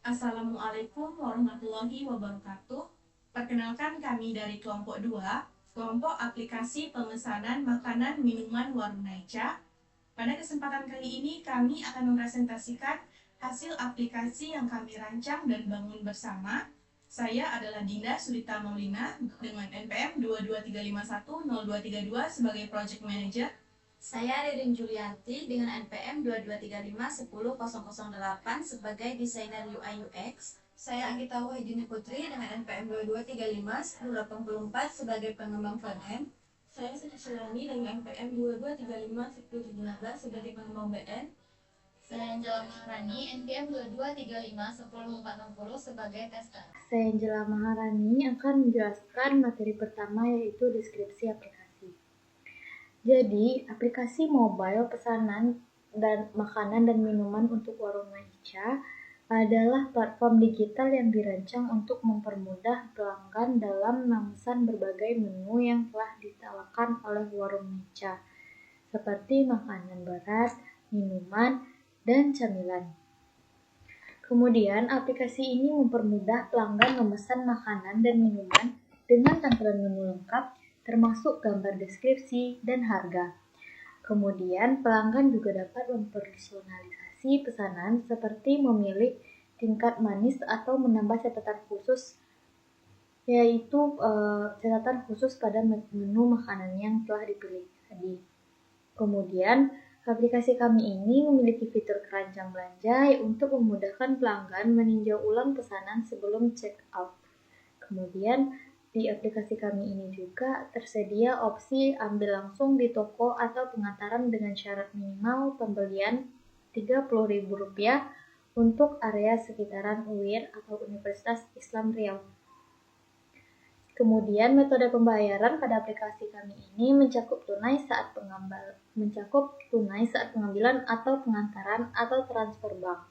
Assalamualaikum warahmatullahi wabarakatuh. Perkenalkan kami dari kelompok 2, kelompok aplikasi pemesanan makanan minuman Warung Naica. Pada kesempatan kali ini kami akan mempresentasikan hasil aplikasi yang kami rancang dan bangun bersama. Saya adalah Dinda Sulita Maulina dengan NPM 223510232 sebagai Project Manager. Saya Ririn Julianti dengan NPM 22351008 sebagai desainer UI UX. Saya Anggita Wahidini Putri dengan NPM 22351084 sebagai pengembang frontend. Saya Siti Sulani dengan NPM 22351017 sebagai pengembang backend. Saya Angela Maharani, NPM 22351040 sebagai tester. Saya Angela Maharani akan menjelaskan materi pertama yaitu deskripsi aplikasi. Jadi, aplikasi mobile pesanan dan makanan dan minuman untuk Warung Naica adalah platform digital yang dirancang untuk mempermudah pelanggan dalam memesan berbagai menu yang telah ditawarkan oleh Warung Naica, seperti makanan berat, minuman, dan camilan. Kemudian, aplikasi ini mempermudah pelanggan memesan makanan dan minuman dengan tampilan menu lengkap, termasuk gambar deskripsi dan harga. Kemudian, pelanggan juga dapat mempersonalisasi pesanan seperti memilih tingkat manis atau menambah catatan khusus, yaitu catatan khusus pada menu makanan yang telah dipilih tadi. Kemudian, aplikasi kami ini memiliki fitur keranjang belanja untuk memudahkan pelanggan meninjau ulang pesanan sebelum check out. Kemudian, di aplikasi kami ini juga tersedia opsi ambil langsung di toko atau pengantaran dengan syarat minimal pembelian Rp30.000 untuk area sekitaran UIR atau Universitas Islam Riau. Kemudian metode pembayaran pada aplikasi kami ini mencakup tunai saat pengambilan atau pengantaran atau transfer bank.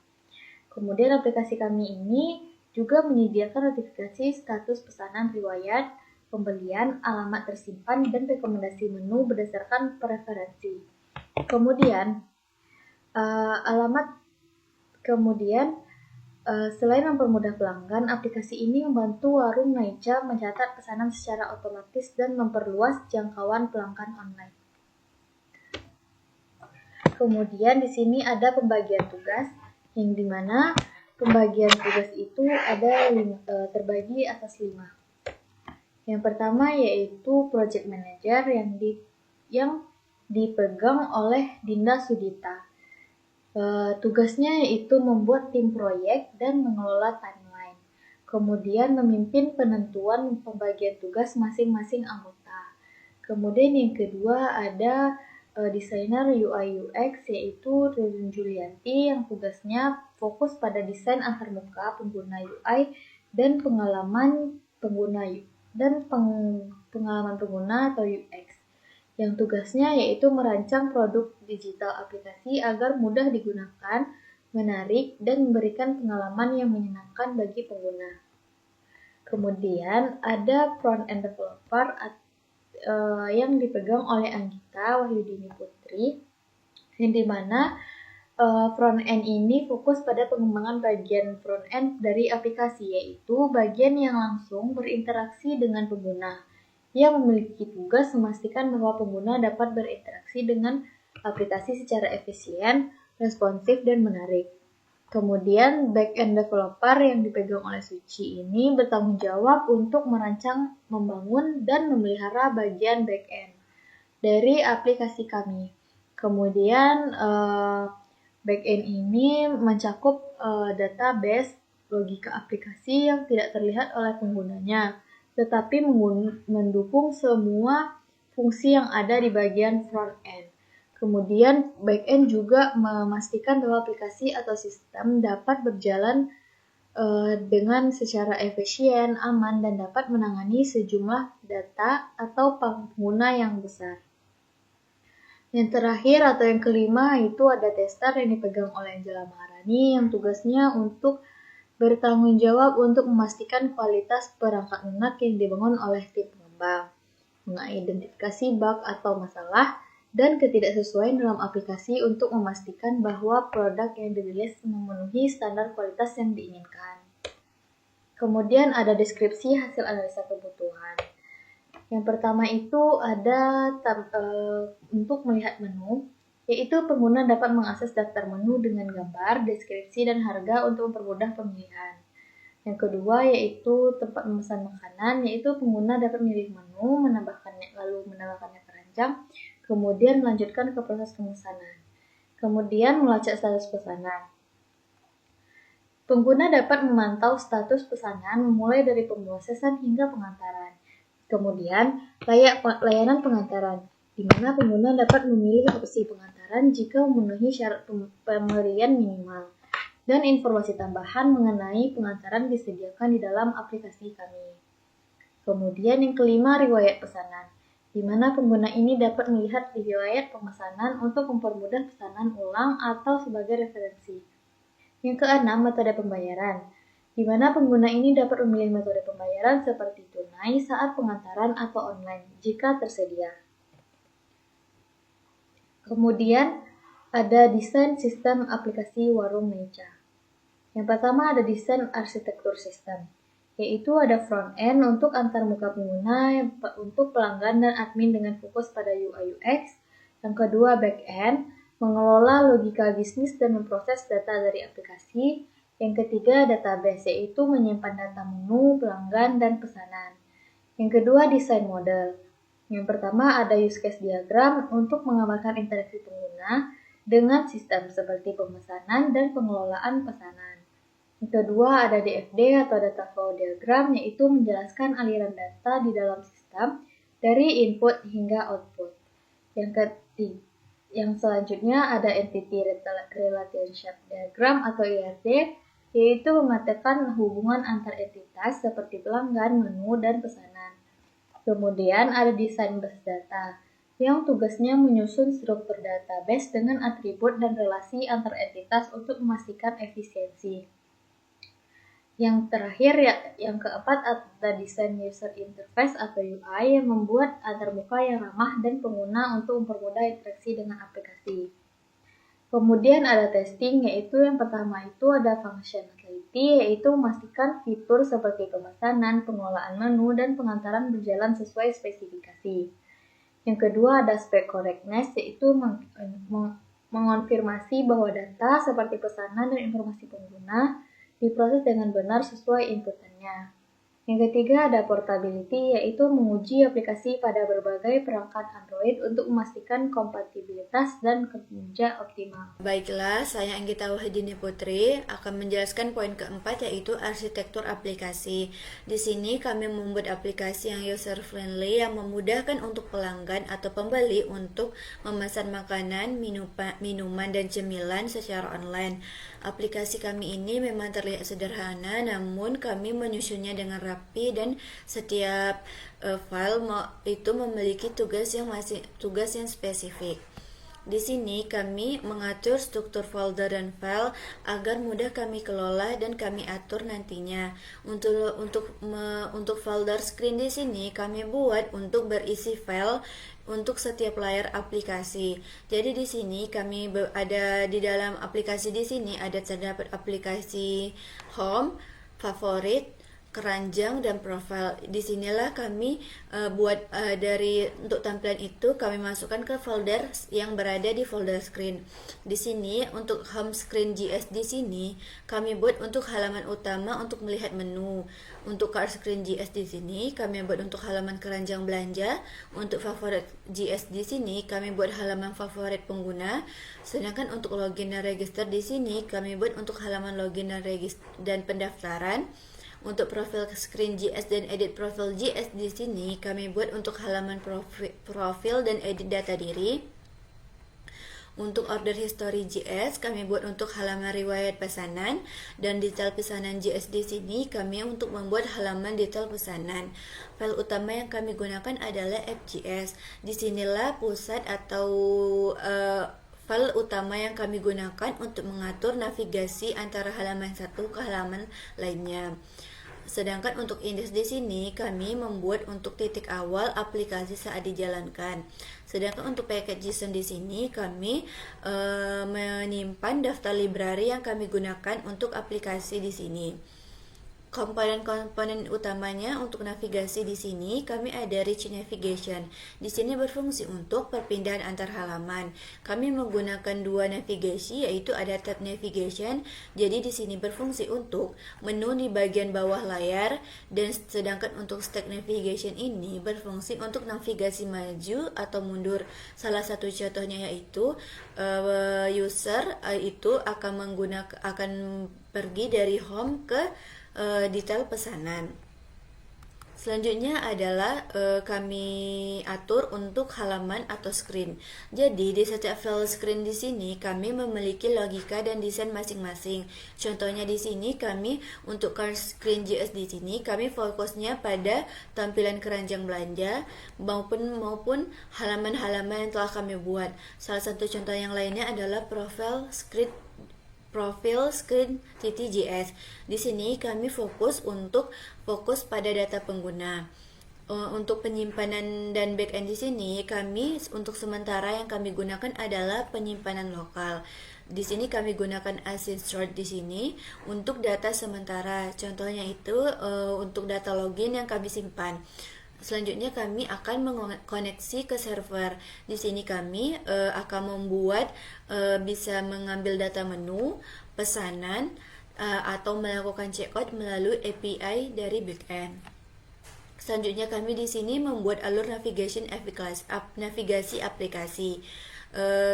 Kemudian aplikasi kami ini juga menyediakan notifikasi status pesanan riwayat, pembelian, alamat tersimpan, dan rekomendasi menu berdasarkan preferensi. Kemudian, selain mempermudah pelanggan, aplikasi ini membantu Warung Naica mencatat pesanan secara otomatis dan memperluas jangkauan pelanggan online. Kemudian di sini ada pembagian tugas, yang dimana pembagian tugas itu terbagi atas 5. Yang pertama yaitu Project Manager yang dipegang oleh Dinda Sudita. Tugasnya yaitu membuat tim proyek dan mengelola timeline. Kemudian memimpin penentuan pembagian tugas masing-masing anggota. Kemudian yang kedua ada desainer UI UX yaitu Ririn Julianti yang tugasnya fokus pada desain antarmuka pengguna UI dan pengalaman pengguna atau UX. Yang tugasnya yaitu merancang produk digital aplikasi agar mudah digunakan, menarik, dan memberikan pengalaman yang menyenangkan bagi pengguna. Kemudian ada front-end developer yang dipegang oleh Anggita Wahyudini Putri, yang dimana front-end ini fokus pada pengembangan bagian front-end dari aplikasi, yaitu bagian yang langsung berinteraksi dengan pengguna, yang memiliki tugas memastikan bahwa pengguna dapat berinteraksi dengan aplikasi secara efisien, responsif, dan menarik. Kemudian back-end developer yang dipegang oleh Suci ini bertanggung jawab untuk merancang, membangun, dan memelihara bagian back-end dari aplikasi kami. Kemudian back-end ini mencakup database logika aplikasi yang tidak terlihat oleh penggunanya, tetapi mendukung semua fungsi yang ada di bagian front-end. Kemudian back-end juga memastikan bahwa aplikasi atau sistem dapat berjalan dengan secara efisien, aman, dan dapat menangani sejumlah data atau pengguna yang besar. Yang terakhir atau yang kelima itu ada tester yang dipegang oleh Angela Maharani yang tugasnya untuk bertanggung jawab untuk memastikan kualitas perangkat lunak yang dibangun oleh tim pengembang, mengidentifikasi bug atau masalah, dan ketidaksesuaian dalam aplikasi untuk memastikan bahwa produk yang dirilis memenuhi standar kualitas yang diinginkan. Kemudian ada deskripsi hasil analisa kebutuhan. Yang pertama itu ada untuk melihat menu, yaitu pengguna dapat mengakses daftar menu dengan gambar, deskripsi, dan harga untuk mempermudah pemilihan. Yang kedua yaitu tempat memesan makanan, yaitu pengguna dapat memilih menu, menambahkannya keranjang, kemudian melanjutkan ke proses pemesanan. Kemudian melacak status pesanan. Pengguna dapat memantau status pesanan mulai dari pemrosesan hingga pengantaran. Kemudian, layanan pengantaran, di mana pengguna dapat memilih opsi pengantaran jika memenuhi syarat pemberian minimal. Dan informasi tambahan mengenai pengantaran disediakan di dalam aplikasi kami. Kemudian yang kelima, riwayat pesanan, di mana pengguna ini dapat melihat riwayat pemesanan untuk mempermudah pesanan ulang atau sebagai referensi. Yang keenam, metode pembayaran, di mana pengguna ini dapat memilih metode pembayaran seperti tunai saat pengantaran atau online jika tersedia. Kemudian ada desain sistem aplikasi Warung Neca. Yang pertama ada desain arsitektur sistem, yaitu ada front end untuk antarmuka pengguna untuk pelanggan dan admin dengan fokus pada UI UX. Yang kedua back end, mengelola logika bisnis dan memproses data dari aplikasi. Yang ketiga database, yaitu menyimpan data menu, pelanggan, dan pesanan. Yang kedua desain model. Yang pertama ada use case diagram untuk menggambarkan interaksi pengguna dengan sistem seperti pemesanan dan pengelolaan pesanan. Yang kedua ada DFD atau data flow diagram, yaitu menjelaskan aliran data di dalam sistem dari input hingga output. Yang selanjutnya ada Entity Relationship Diagram atau ERD, yaitu memetakan hubungan antar entitas seperti pelanggan, menu, dan pesanan. Kemudian ada desain base data, yang tugasnya menyusun struktur database dengan atribut dan relasi antar entitas untuk memastikan efisiensi. Yang terakhir, yang keempat ada desain user interface atau UI yang membuat antarmuka yang ramah dan pengguna untuk mempermudah interaksi dengan aplikasi. Kemudian ada testing, yaitu yang pertama itu ada functionality, yaitu memastikan fitur seperti pemesanan, pengelolaan menu, dan pengantaran berjalan sesuai spesifikasi. Yang kedua ada spec correctness, yaitu mengonfirmasi bahwa data seperti pesanan dan informasi pengguna diproses dengan benar sesuai inputannya. Yang ketiga ada portability, yaitu menguji aplikasi pada berbagai perangkat Android untuk memastikan kompatibilitas dan kinerja optimal. Baiklah, saya Anggita Wahidini Putri akan menjelaskan poin keempat, yaitu arsitektur aplikasi. Di sini kami membuat aplikasi yang user friendly yang memudahkan untuk pelanggan atau pembeli untuk memesan makanan, minuman, dan cemilan secara online. Aplikasi kami ini memang terlihat sederhana, namun kami menyusunnya dengan rapi dan setiap file itu memiliki tugas yang spesifik. Di sini kami mengatur struktur folder dan file agar mudah kami kelola dan kami atur nantinya. Untuk folder screen di sini kami buat untuk berisi file untuk setiap layar aplikasi. Jadi di sini kami ada di dalam aplikasi di sini ada terdapat aplikasi home, favorit, keranjang, dan profile. Di sinilah kami buat untuk tampilan itu kami masukkan ke folder yang berada di folder screen. Di sini untuk home screen JS di sini kami buat untuk halaman utama untuk melihat menu. Untuk card screen JS di sini kami buat untuk halaman keranjang belanja. Untuk favorit JS di sini kami buat halaman favorit pengguna. Sedangkan untuk login dan register di sini kami buat untuk halaman login dan pendaftaran. Untuk profil screen JS dan edit profil JS di sini kami buat untuk halaman profil dan edit data diri. Untuk order history JS kami buat untuk halaman riwayat pesanan, dan detail pesanan JS di sini kami untuk membuat halaman detail pesanan. File utama yang kami gunakan adalah app.js. Disinilah pusat atau file utama yang kami gunakan untuk mengatur navigasi antara halaman satu ke halaman lainnya. Sedangkan untuk indeks di sini kami membuat untuk titik awal aplikasi saat dijalankan. Sedangkan untuk package JSON di sini kami menyimpan daftar library yang kami gunakan untuk aplikasi di sini. Komponen-komponen utamanya untuk navigasi di sini kami ada Rich Navigation. Di sini berfungsi untuk perpindahan antar halaman. Kami menggunakan dua navigasi, yaitu ada Tab Navigation. Jadi di sini berfungsi untuk menu di bagian bawah layar, dan sedangkan untuk Stack Navigation ini berfungsi untuk navigasi maju atau mundur. Salah satu contohnya yaitu user itu akan pergi dari home ke detail pesanan. Selanjutnya adalah kami atur untuk halaman atau screen. Jadi di setiap file screen di sini kami memiliki logika dan desain masing-masing. Contohnya di sini kami untuk card screen JS di sini kami fokusnya pada tampilan keranjang belanja maupun halaman-halaman yang telah kami buat. Salah satu contoh yang lainnya adalah profile screen .js. Di sini kami fokus pada data pengguna. Untuk penyimpanan dan backend di sini kami untuk sementara yang kami gunakan adalah penyimpanan lokal. Di sini kami gunakan async stored di sini untuk data sementara. Contohnya itu untuk data login yang kami simpan. Selanjutnya kami akan mengkoneksi ke server. Di sini kami akan membuat bisa mengambil data menu, pesanan, atau melakukan checkout melalui API dari backend. Selanjutnya kami di sini membuat alur navigasi aplikasi.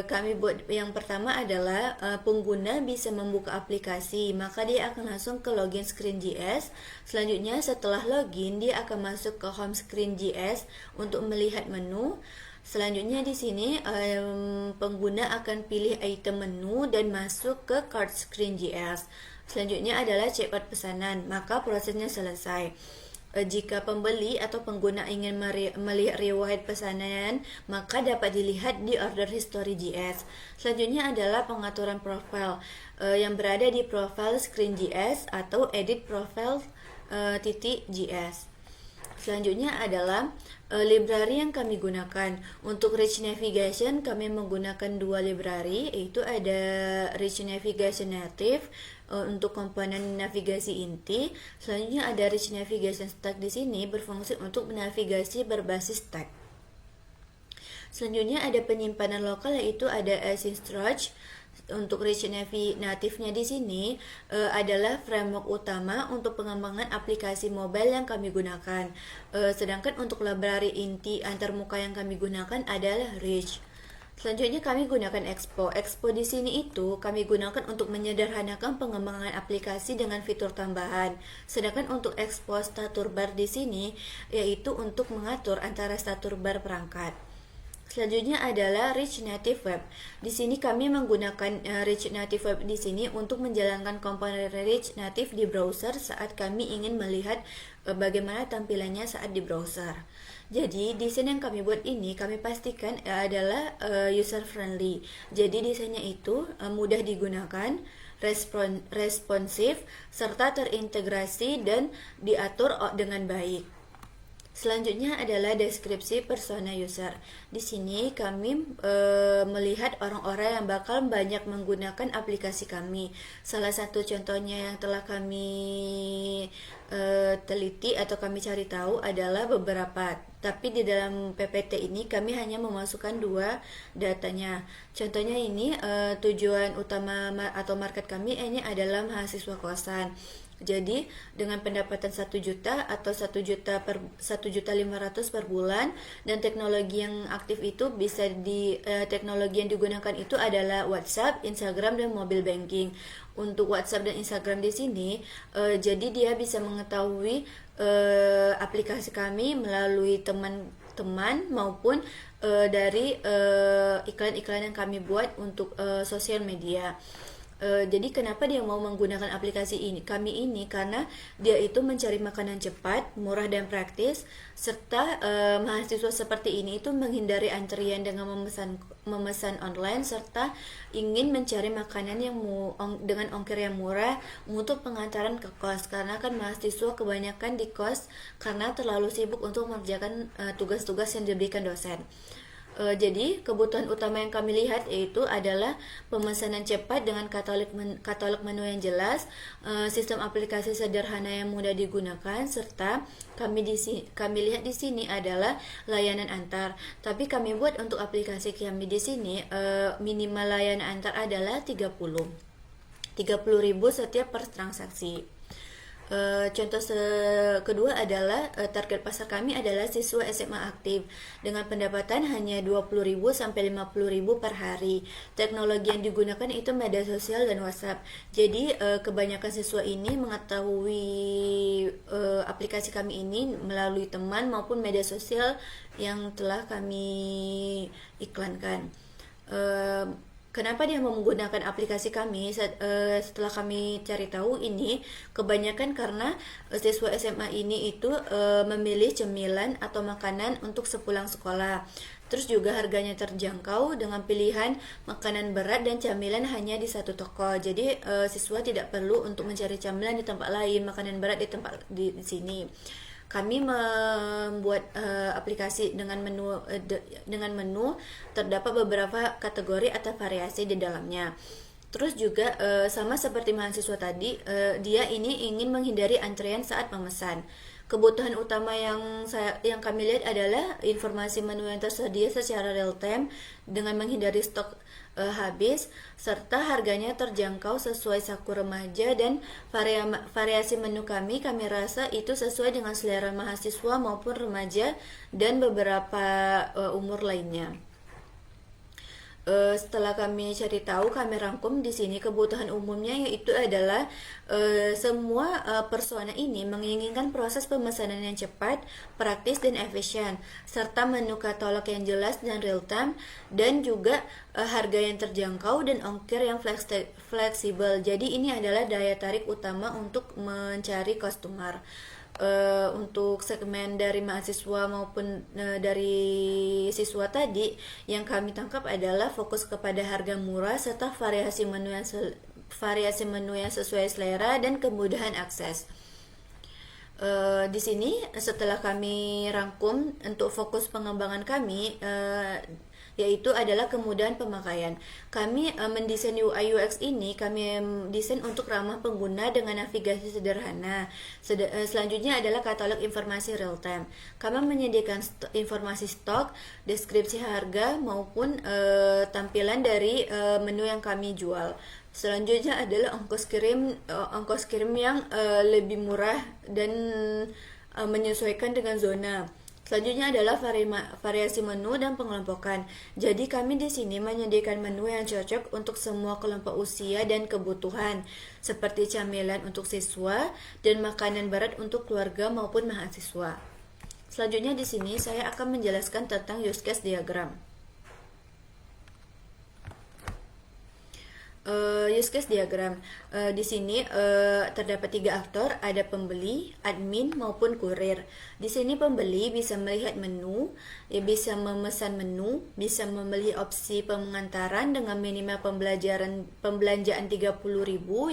Kami buat yang pertama adalah pengguna bisa membuka aplikasi, maka dia akan langsung ke login screen JS. Selanjutnya setelah login dia akan masuk ke home screen JS untuk melihat menu. Selanjutnya di sini pengguna akan pilih item menu dan masuk ke cart screen JS. Selanjutnya adalah checkout pesanan, maka prosesnya selesai. Jika pembeli atau pengguna ingin melihat riwayat pesanan, maka dapat dilihat di order history JS. Selanjutnya adalah pengaturan profile yang berada di profile screen JS atau edit profile .js. Selanjutnya adalah library yang kami gunakan. Untuk Rich Navigation kami menggunakan dua library, yaitu ada Rich Navigation Native untuk komponen navigasi inti. Selanjutnya ada Rich Navigation Stack di sini berfungsi untuk navigasi berbasis tag. Selanjutnya ada penyimpanan lokal, yaitu ada async storage. Untuk Rich native-nya di sini adalah framework utama untuk pengembangan aplikasi mobile yang kami gunakan. Sedangkan untuk library inti antarmuka yang kami gunakan adalah Rich. Selanjutnya kami gunakan Expo. Expo di sini itu kami gunakan untuk menyederhanakan pengembangan aplikasi dengan fitur tambahan. Sedangkan untuk Expo status bar di sini yaitu untuk mengatur antara status bar perangkat. Selanjutnya adalah Rich Native Web. Di sini kami menggunakan Rich Native Web di sini untuk menjalankan komponen Rich Native di browser saat kami ingin melihat bagaimana tampilannya saat di browser. Jadi desain yang kami buat ini kami pastikan adalah user friendly. Jadi desainnya itu mudah digunakan, responsif, serta terintegrasi dan diatur dengan baik. Selanjutnya adalah deskripsi persona user. Di sini kami melihat orang-orang yang bakal banyak menggunakan aplikasi kami. Salah satu contohnya yang telah kami teliti atau kami cari tahu adalah beberapa. Tapi di dalam PPT ini kami hanya memasukkan dua datanya. Contohnya ini tujuan utama atau market kami ini adalah mahasiswa kosan. Jadi dengan pendapatan 1 juta atau 1.500.000 per bulan, dan teknologi yang aktif itu bisa teknologi yang digunakan itu adalah WhatsApp, Instagram, dan mobile banking. Untuk WhatsApp dan Instagram di sini jadi dia bisa mengetahui aplikasi kami melalui teman-teman maupun dari iklan-iklan yang kami buat untuk sosial media. Jadi kenapa dia mau menggunakan aplikasi ini? Kami ini karena dia itu mencari makanan cepat, murah dan praktis, serta mahasiswa seperti ini itu menghindari antrian dengan memesan online, serta ingin mencari makanan yang dengan ongkir yang murah untuk pengantaran ke kos. Karena kan mahasiswa kebanyakan di kos karena terlalu sibuk untuk mengerjakan tugas-tugas yang diberikan dosen. Jadi kebutuhan utama yang kami lihat yaitu adalah pemesanan cepat dengan katalog menu yang jelas, sistem aplikasi sederhana yang mudah digunakan, serta kami lihat di sini adalah layanan antar. Tapi kami buat untuk aplikasi kami di sini minimal layanan antar adalah 30.000 setiap per transaksi. Contoh kedua adalah target pasar kami adalah siswa SMA aktif dengan pendapatan hanya 20.000 sampai 50.000 per hari. Teknologi yang digunakan itu media sosial dan WhatsApp. Jadi kebanyakan siswa ini mengetahui aplikasi kami ini melalui teman maupun media sosial yang telah kami iklankan. Kenapa dia mau menggunakan aplikasi kami? Setelah kami cari tahu ini, kebanyakan karena siswa SMA ini itu memilih cemilan atau makanan untuk sepulang sekolah. Terus juga harganya terjangkau dengan pilihan makanan berat dan camilan hanya di satu toko. Jadi siswa tidak perlu untuk mencari camilan di tempat lain, makanan berat di sini. Kami membuat aplikasi dengan menu terdapat beberapa kategori atau variasi di dalamnya. Terus juga sama seperti mahasiswa tadi, dia ini ingin menghindari antrian saat memesan. Kebutuhan utama yang kami lihat adalah informasi menu yang tersedia secara real time dengan menghindari stok habis, serta harganya terjangkau sesuai saku remaja, dan variasi menu kami rasa itu sesuai dengan selera mahasiswa maupun remaja dan beberapa umur lainnya. Setelah kami cari tahu, kami rangkum di sini kebutuhan umumnya, yaitu adalah semua persona ini menginginkan proses pemesanan yang cepat, praktis dan efisien, serta menu katalog yang jelas dan real time, dan juga harga yang terjangkau dan ongkir yang fleksibel. Jadi ini adalah daya tarik utama untuk mencari customer. Untuk segmen dari mahasiswa maupun dari siswa tadi, yang kami tangkap adalah fokus kepada harga murah serta variasi menu yang sesuai selera dan kemudahan akses. Di sini setelah kami rangkum untuk fokus pengembangan kami, yaitu adalah kemudahan pemakaian. Kami mendesain UI UX ini, kami desain untuk ramah pengguna dengan navigasi sederhana. Selanjutnya adalah katalog informasi real time. Kami menyediakan informasi stok, deskripsi harga maupun tampilan dari menu yang kami jual. Selanjutnya adalah ongkos kirim yang lebih murah dan menyesuaikan dengan zona. Selanjutnya adalah variasi menu dan pengelompokan. Jadi kami di sini menyediakan menu yang cocok untuk semua kelompok usia dan kebutuhan, seperti camilan untuk siswa dan makanan berat untuk keluarga maupun mahasiswa. Selanjutnya di sini saya akan menjelaskan tentang use case diagram. Use case diagram. Di sini terdapat 3 aktor, ada pembeli, admin maupun kurir. Di sini pembeli bisa melihat menu, bisa memesan menu, bisa memilih opsi pengantaran dengan minimal pembelanjaan 30.000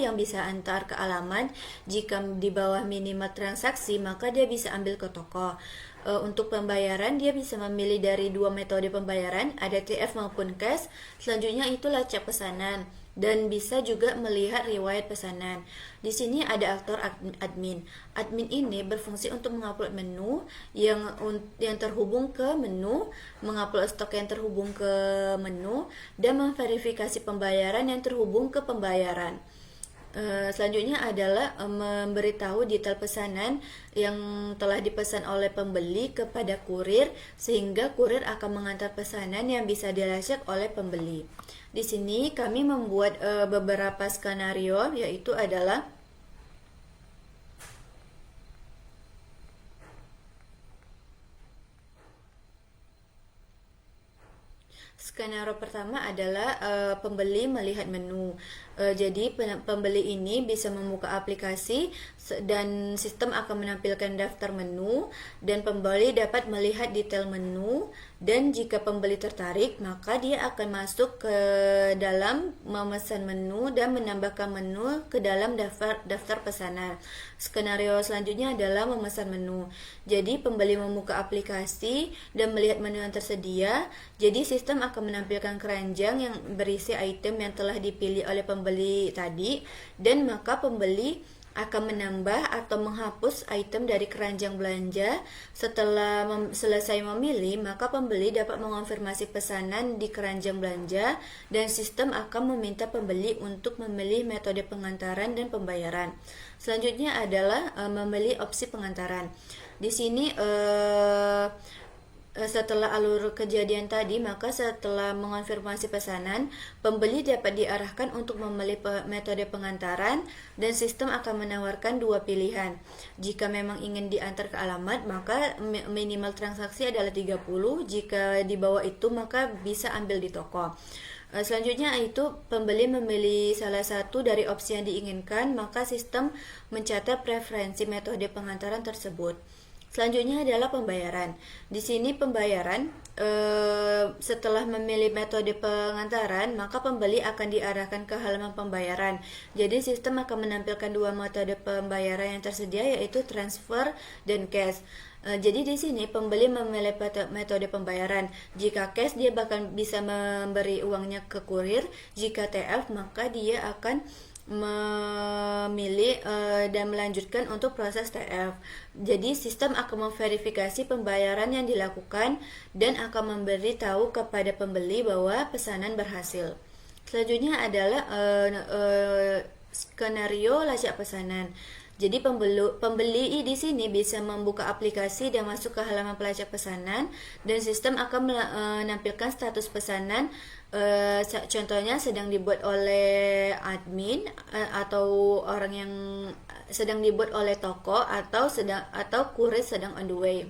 yang bisa antar ke alamat. Jika di bawah minimal transaksi, maka dia bisa ambil ke toko. Untuk pembayaran, dia bisa memilih dari 2 metode pembayaran, ada TF maupun cash. Selanjutnya itu lacak pesanan, dan bisa juga melihat riwayat pesanan. Di sini ada aktor admin. Admin ini berfungsi untuk mengupload menu yang terhubung ke menu, mengupload stok yang terhubung ke menu, dan memverifikasi pembayaran yang terhubung ke pembayaran. Selanjutnya adalah memberitahu detail pesanan yang telah dipesan oleh pembeli kepada kurir, sehingga kurir akan mengantar pesanan yang bisa dilacak oleh pembeli. Di sini kami membuat beberapa skenario, yaitu adalah skenario pertama adalah pembeli melihat menu. Jadi pembeli ini bisa membuka aplikasi dan sistem akan menampilkan daftar menu dan pembeli dapat melihat detail menu, dan jika pembeli tertarik maka dia akan masuk ke dalam memesan menu dan menambahkan menu ke dalam daftar pesanan. Skenario selanjutnya adalah memesan menu. Jadi pembeli membuka aplikasi dan melihat menu yang tersedia. Jadi sistem akan menampilkan keranjang yang berisi item yang telah dipilih oleh pembeli tadi, dan maka pembeli akan menambah atau menghapus item dari keranjang belanja. Setelah selesai memilih, maka pembeli dapat mengonfirmasi pesanan di keranjang belanja, dan sistem akan meminta pembeli untuk memilih metode pengantaran dan pembayaran. Selanjutnya adalah memilih opsi pengantaran. Di sini setelah alur kejadian tadi, maka setelah mengonfirmasi pesanan, pembeli dapat diarahkan untuk memilih metode pengantaran, dan sistem akan menawarkan dua pilihan. Jika memang ingin diantar ke alamat, maka minimal transaksi adalah 30. Jika di bawah itu, maka bisa ambil di toko. Selanjutnya itu pembeli memilih salah satu dari opsi yang diinginkan, maka sistem mencatat preferensi metode pengantaran tersebut. Selanjutnya adalah pembayaran. Di sini pembayaran setelah memilih metode pengantaran, maka pembeli akan diarahkan ke halaman pembayaran. Jadi sistem akan menampilkan dua metode pembayaran yang tersedia, yaitu transfer dan cash. Jadi di sini pembeli memilih metode pembayaran. Jika cash, dia bahkan bisa memberi uangnya ke kurir. Jika TF, maka dia akan memilih dan melanjutkan untuk proses TF. Jadi sistem akan memverifikasi pembayaran yang dilakukan dan akan memberi tahu kepada pembeli bahwa pesanan berhasil. Selanjutnya adalah skenario lacak pesanan. Jadi pembeli di sini bisa membuka aplikasi dan masuk ke halaman pelacak pesanan, dan sistem akan menampilkan status pesanan. Contohnya sedang dibuat oleh admin, atau orang yang sedang dibuat oleh toko, atau kurir sedang on the way.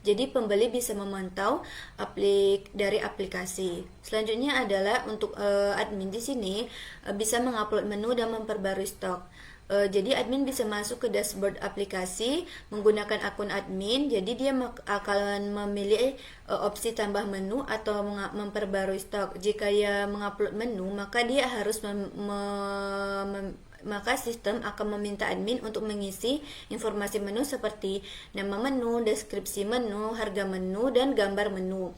Jadi pembeli bisa memantau dari aplikasi. Selanjutnya adalah untuk admin di sini bisa mengupload menu dan memperbarui stok. Jadi admin bisa masuk ke dashboard aplikasi menggunakan akun admin. Jadi dia akan memilih opsi tambah menu atau memperbarui stok. Jika dia mengupload menu, maka dia harus maka sistem akan meminta admin untuk mengisi informasi menu seperti nama menu, deskripsi menu, harga menu, dan gambar menu.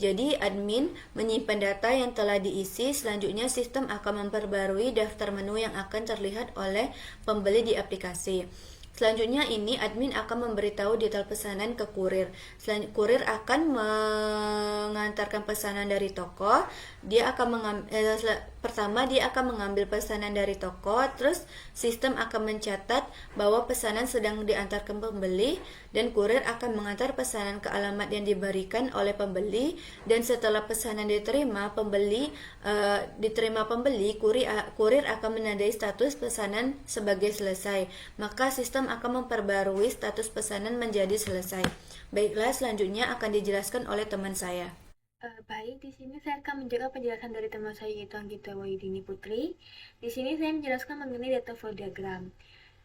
Jadi admin menyimpan data yang telah diisi. Selanjutnya sistem akan memperbarui daftar menu yang akan terlihat oleh pembeli di aplikasi. Selanjutnya ini admin akan memberitahu detail pesanan ke kurir. Kurir akan mengantarkan pesanan dari toko. Dia akan pertama dia akan mengambil pesanan dari toko, terus sistem akan mencatat bahwa pesanan sedang diantarkan pembeli, dan kurir akan mengantar pesanan ke alamat yang diberikan oleh pembeli. Dan setelah pesanan diterima pembeli, kurir akan menandai status pesanan sebagai selesai. Maka sistem akan memperbarui status pesanan menjadi selesai. Baiklah, selanjutnya akan dijelaskan oleh teman saya. Baik, di sini saya akan menjaga penjelasan dari teman saya, yaitu Anggita Wahyudini Putri. Di sini saya menjelaskan mengenai data flow diagram.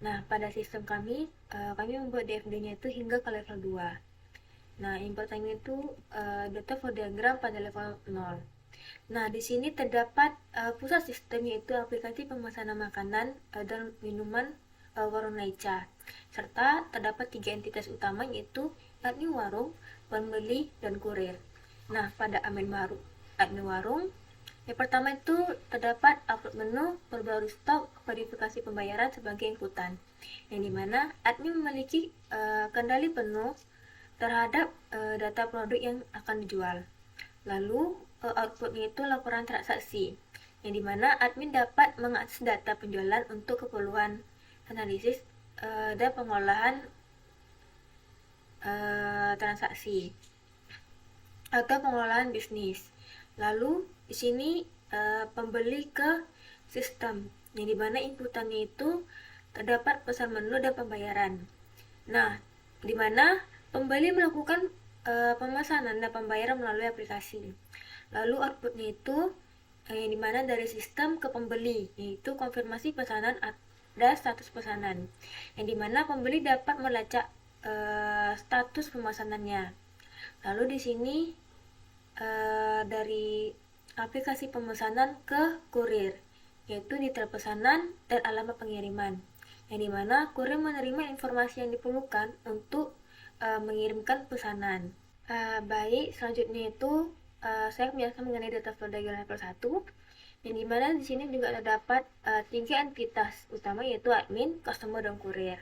Nah, pada sistem kami membuat DFD-nya itu hingga ke level 2. Nah, yang pertama itu data flow diagram pada level 0. Nah, di sini terdapat pusat sistem, yaitu aplikasi pemesanan makanan dan minuman warung Naicha, serta terdapat 3 entitas utama, yaitu admin warung, pembeli, dan kurir. Nah, pada admin warung, yang pertama itu terdapat upload menu, perbarui stok, verifikasi pembayaran sebagai inputan, yang dimana admin memiliki kendali penuh terhadap data produk yang akan dijual. Lalu outputnya itu laporan transaksi, yang dimana admin dapat mengakses data penjualan untuk keperluan analisis dan pengolahan transaksi atau pengolahan bisnis. Lalu di sini pembeli ke sistem, yang dimana inputannya itu terdapat pesan menu dan pembayaran. Nah, dimana pembeli melakukan pemesanan dan pembayaran melalui aplikasi. Lalu outputnya itu yang dimana dari sistem ke pembeli, yaitu konfirmasi pesanan dan status pesanan, yang dimana pembeli dapat melacak status pemesanannya. Lalu di sini dari aplikasi pemesanan ke kurir, yaitu detail pesanan dan alamat pengiriman, yang dimana kurir menerima informasi yang diperlukan untuk mengirimkan pesanan. Baik, selanjutnya itu saya menjelaskan mengenai data flow diagram level 1, yang dimana di sini juga terdapat 3 entitas utama, yaitu admin, customer, dan kurir.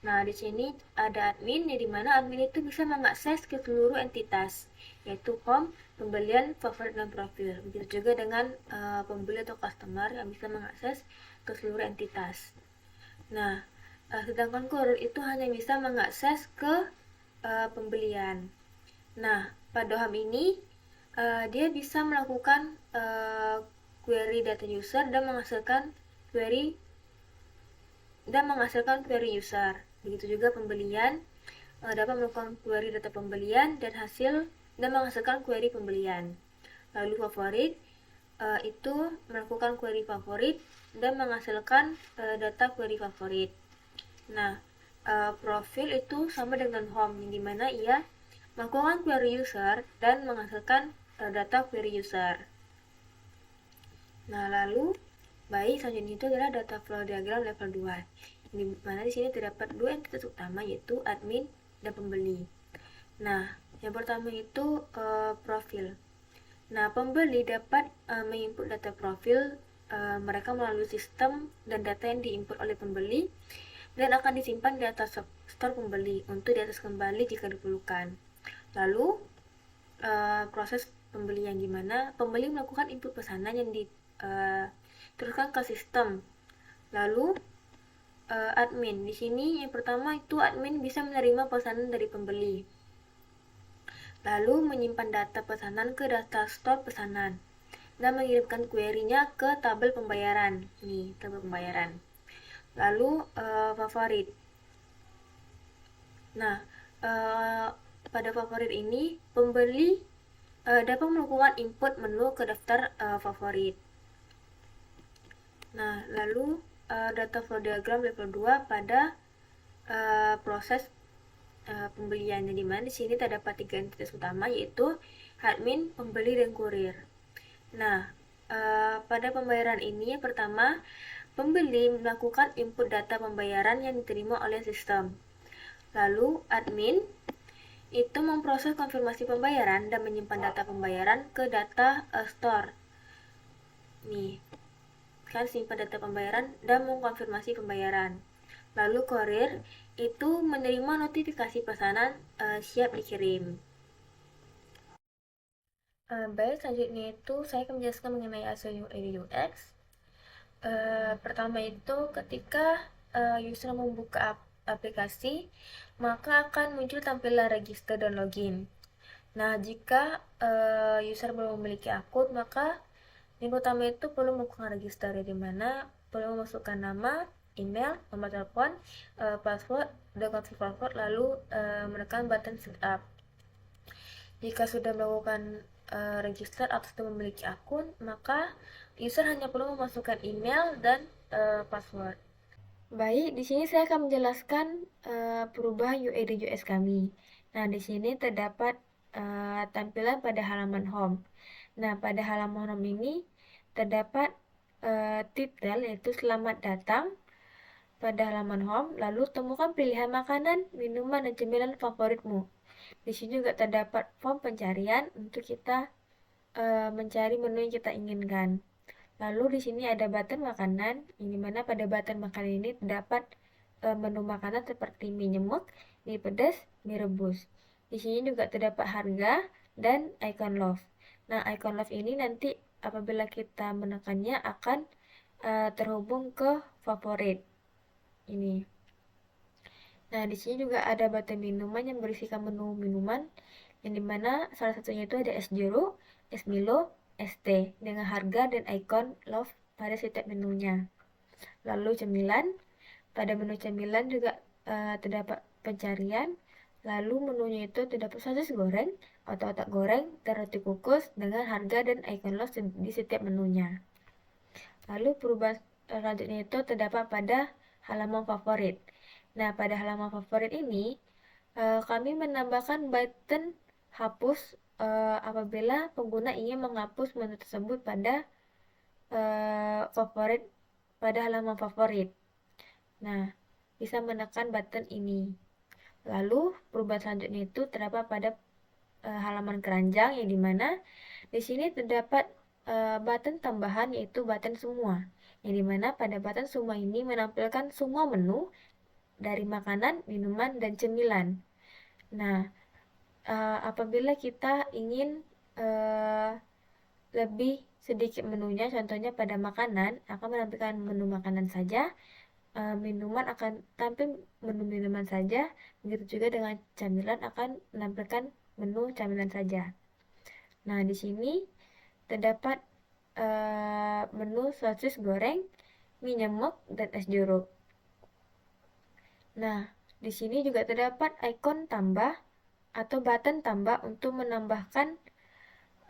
Nah, di sini ada admin, yang dimana admin itu bisa mengakses ke seluruh entitas, yaitu home, pembelian, favorit, dan profil. Begitu juga dengan pembeli atau customer yang bisa mengakses ke seluruh entitas. Nah, sedangkan kurir itu hanya bisa mengakses ke pembelian. Nah, pada home ini dia bisa melakukan query data user dan menghasilkan query user. Begitu juga pembelian dapat melakukan query data pembelian dan menghasilkan query pembelian. Lalu favorit itu melakukan query favorit dan menghasilkan data query favorit. Nah, profil itu sama dengan home, yang dimana ia melakukan query user dan menghasilkan data query user. Nah, lalu baik, selanjutnya itu adalah data flow diagram level 2, di mana di sini terdapat 2 entitas utama, yaitu admin dan pembeli. Nah, yang pertama itu profil. Nah, pembeli dapat menginput data profil mereka melalui sistem dan data yang diinput oleh pembeli dan akan disimpan di atas store pembeli untuk diakses kembali jika diperlukan. Lalu proses pembelian, di mana pembeli melakukan input pesanan yang diteruskan ke sistem. Lalu admin, di sini yang pertama itu admin bisa menerima pesanan dari pembeli, lalu menyimpan data pesanan ke data store pesanan dan mengirimkan query-nya ke tabel pembayaran. Nih, tabel pembayaran. Lalu favorit. Nah, pada favorit ini pembeli dapat melakukan input menu ke daftar favorit. Nah, lalu data flow diagram level 2 pada proses pembelian, di mana di sini terdapat 3 entitas utama, yaitu admin, pembeli, dan kurir. Nah, pada pembayaran ini yang pertama, pembeli melakukan input data pembayaran yang diterima oleh sistem. Lalu admin itu memproses konfirmasi pembayaran dan menyimpan data pembayaran ke data store. Nih, kan simpan data pembayaran dan mengkonfirmasi pembayaran. Lalu kurir itu menerima notifikasi pesanan siap dikirim. Baik, selanjutnya itu saya akan menjelaskan mengenai ASL UI UX. Pertama itu ketika user membuka aplikasi, maka akan muncul tampilan register dan login. Nah, jika user belum memiliki akun, maka yang pertama itu perlu melakukan register, di mana perlu memasukkan nama, email, nomor telepon, password, dan kunci password, lalu menekan button sign up. Jika sudah melakukan register atau sudah memiliki akun, maka user hanya perlu memasukkan email dan password. Baik, di sini saya akan menjelaskan perubahan UI dan UX kami. Nah, di sini terdapat tampilan pada halaman home. Nah, pada halaman home ini terdapat titel, yaitu selamat datang pada halaman home, lalu temukan pilihan makanan, minuman, dan cemilan favoritmu. Di sini juga terdapat form pencarian untuk kita mencari menu yang kita inginkan. Lalu di sini ada button makanan, yang dimana pada button makanan ini terdapat menu makanan seperti mie nyemuk, mie pedas, mie rebus. Di sini juga terdapat harga dan icon love. Nah, icon love ini nanti apabila kita menekannya akan terhubung ke favorit ini. Nah, di sini juga ada button minuman yang berisikan menu minuman, yang dimana salah satunya itu ada es jeruk, es Milo, es teh dengan harga dan icon love pada setiap menunya. Lalu cemilan, pada menu cemilan juga terdapat pencarian, Lalu menunya itu terdapat sosis goreng, otak-otak goreng, dan roti kukus dengan harga dan icon loss di setiap menunya. Lalu perubahan selanjutnya itu terdapat pada halaman favorit. Nah, pada halaman favorit ini kami menambahkan button hapus apabila pengguna ingin menghapus menu tersebut pada halaman favorit. Nah, bisa menekan button ini. Lalu perubahan selanjutnya itu terdapat pada halaman keranjang, yang dimana di sini terdapat button tambahan, yaitu button semua, yang dimana pada button semua ini menampilkan semua menu dari makanan, minuman, dan cemilan. Nah, apabila kita ingin lebih sedikit menunya, contohnya pada makanan akan menampilkan menu makanan saja, minuman akan tampil menu minuman saja, begitu juga dengan camilan akan menampilkan menu camilan saja. Nah, di sini terdapat menu sosis goreng, mie nyemek, dan es jeruk. Nah, di sini juga terdapat ikon tambah atau button tambah untuk menambahkan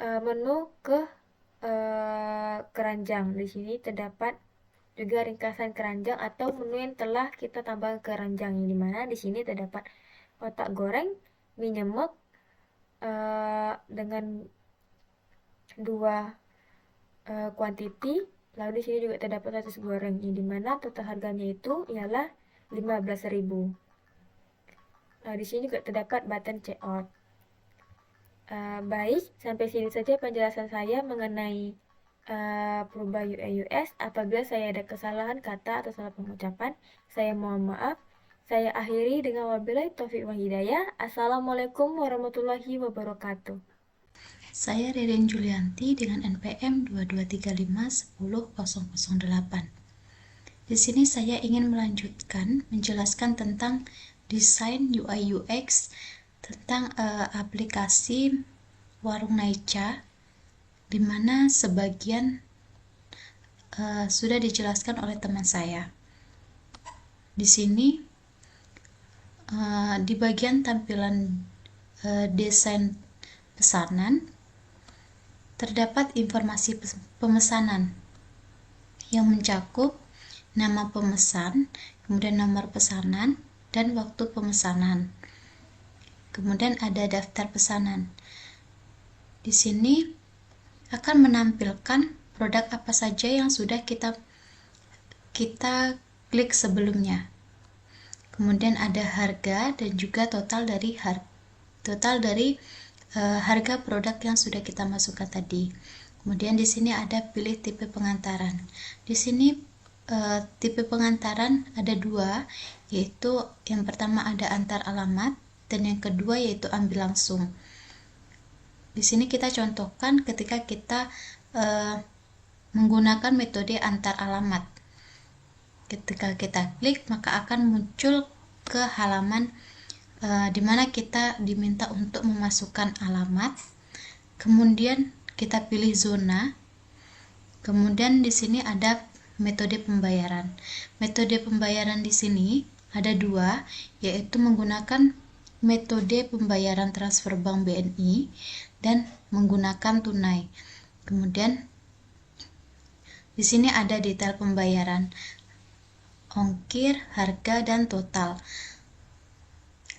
menu ke keranjang. Di sini terdapat juga ringkasan keranjang atau menu yang telah kita tambah ke keranjang, yang dimana di sini terdapat otak goreng, mie nyemek dengan 2 kuantiti. Lalu di sini juga terdapat sosis goreng, yang dimana total harganya itu ialah 15.000. Di sini juga terdapat button checkout. Baik, sampai sini saja penjelasan saya mengenai perubahan UI UX. Apabila saya ada kesalahan kata atau salah pengucapan, saya mohon maaf. Saya akhiri dengan wabillahi taufiq wal hidayah. Assalamualaikum warahmatullahi wabarakatuh. Saya Ririn Julianti dengan NPM 22351008. Di sini saya ingin melanjutkan menjelaskan tentang desain UI UX tentang aplikasi Warung Naicha, di mana sebagian sudah dijelaskan oleh teman saya. Di sini di bagian tampilan desain pesanan terdapat informasi pemesanan yang mencakup nama pemesan, kemudian nomor pesanan, dan waktu pemesanan. Kemudian ada daftar pesanan. Di sini akan menampilkan produk apa saja yang sudah kita klik sebelumnya. Kemudian ada harga dan juga total dari harga produk yang sudah kita masukkan tadi. Kemudian di sini ada pilih tipe pengantaran. Di sini tipe pengantaran ada 2, yaitu yang pertama ada antar alamat dan yang kedua yaitu ambil langsung. Di sini kita contohkan ketika kita menggunakan metode antar alamat. Ketika kita klik, maka akan muncul ke halaman di mana kita diminta untuk memasukkan alamat. Kemudian kita pilih zona. Kemudian di sini ada metode pembayaran. Metode pembayaran di sini ada 2, yaitu menggunakan metode pembayaran transfer bank BNI dan menggunakan tunai. Kemudian di sini ada detail pembayaran, ongkir, harga, dan total.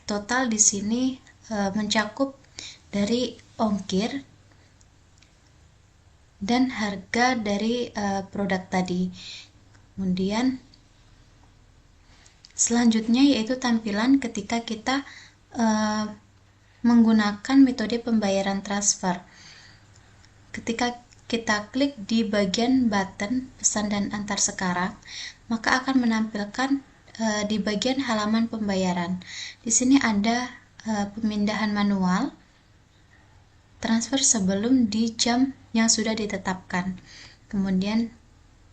Total di sini mencakup dari ongkir dan harga dari produk tadi. Kemudian selanjutnya yaitu tampilan ketika kita menggunakan metode pembayaran transfer. Ketika kita klik di bagian button pesan dan antar sekarang, maka akan menampilkan di bagian halaman pembayaran. Di sini ada pemindahan manual, transfer sebelum di jam yang sudah ditetapkan. Kemudian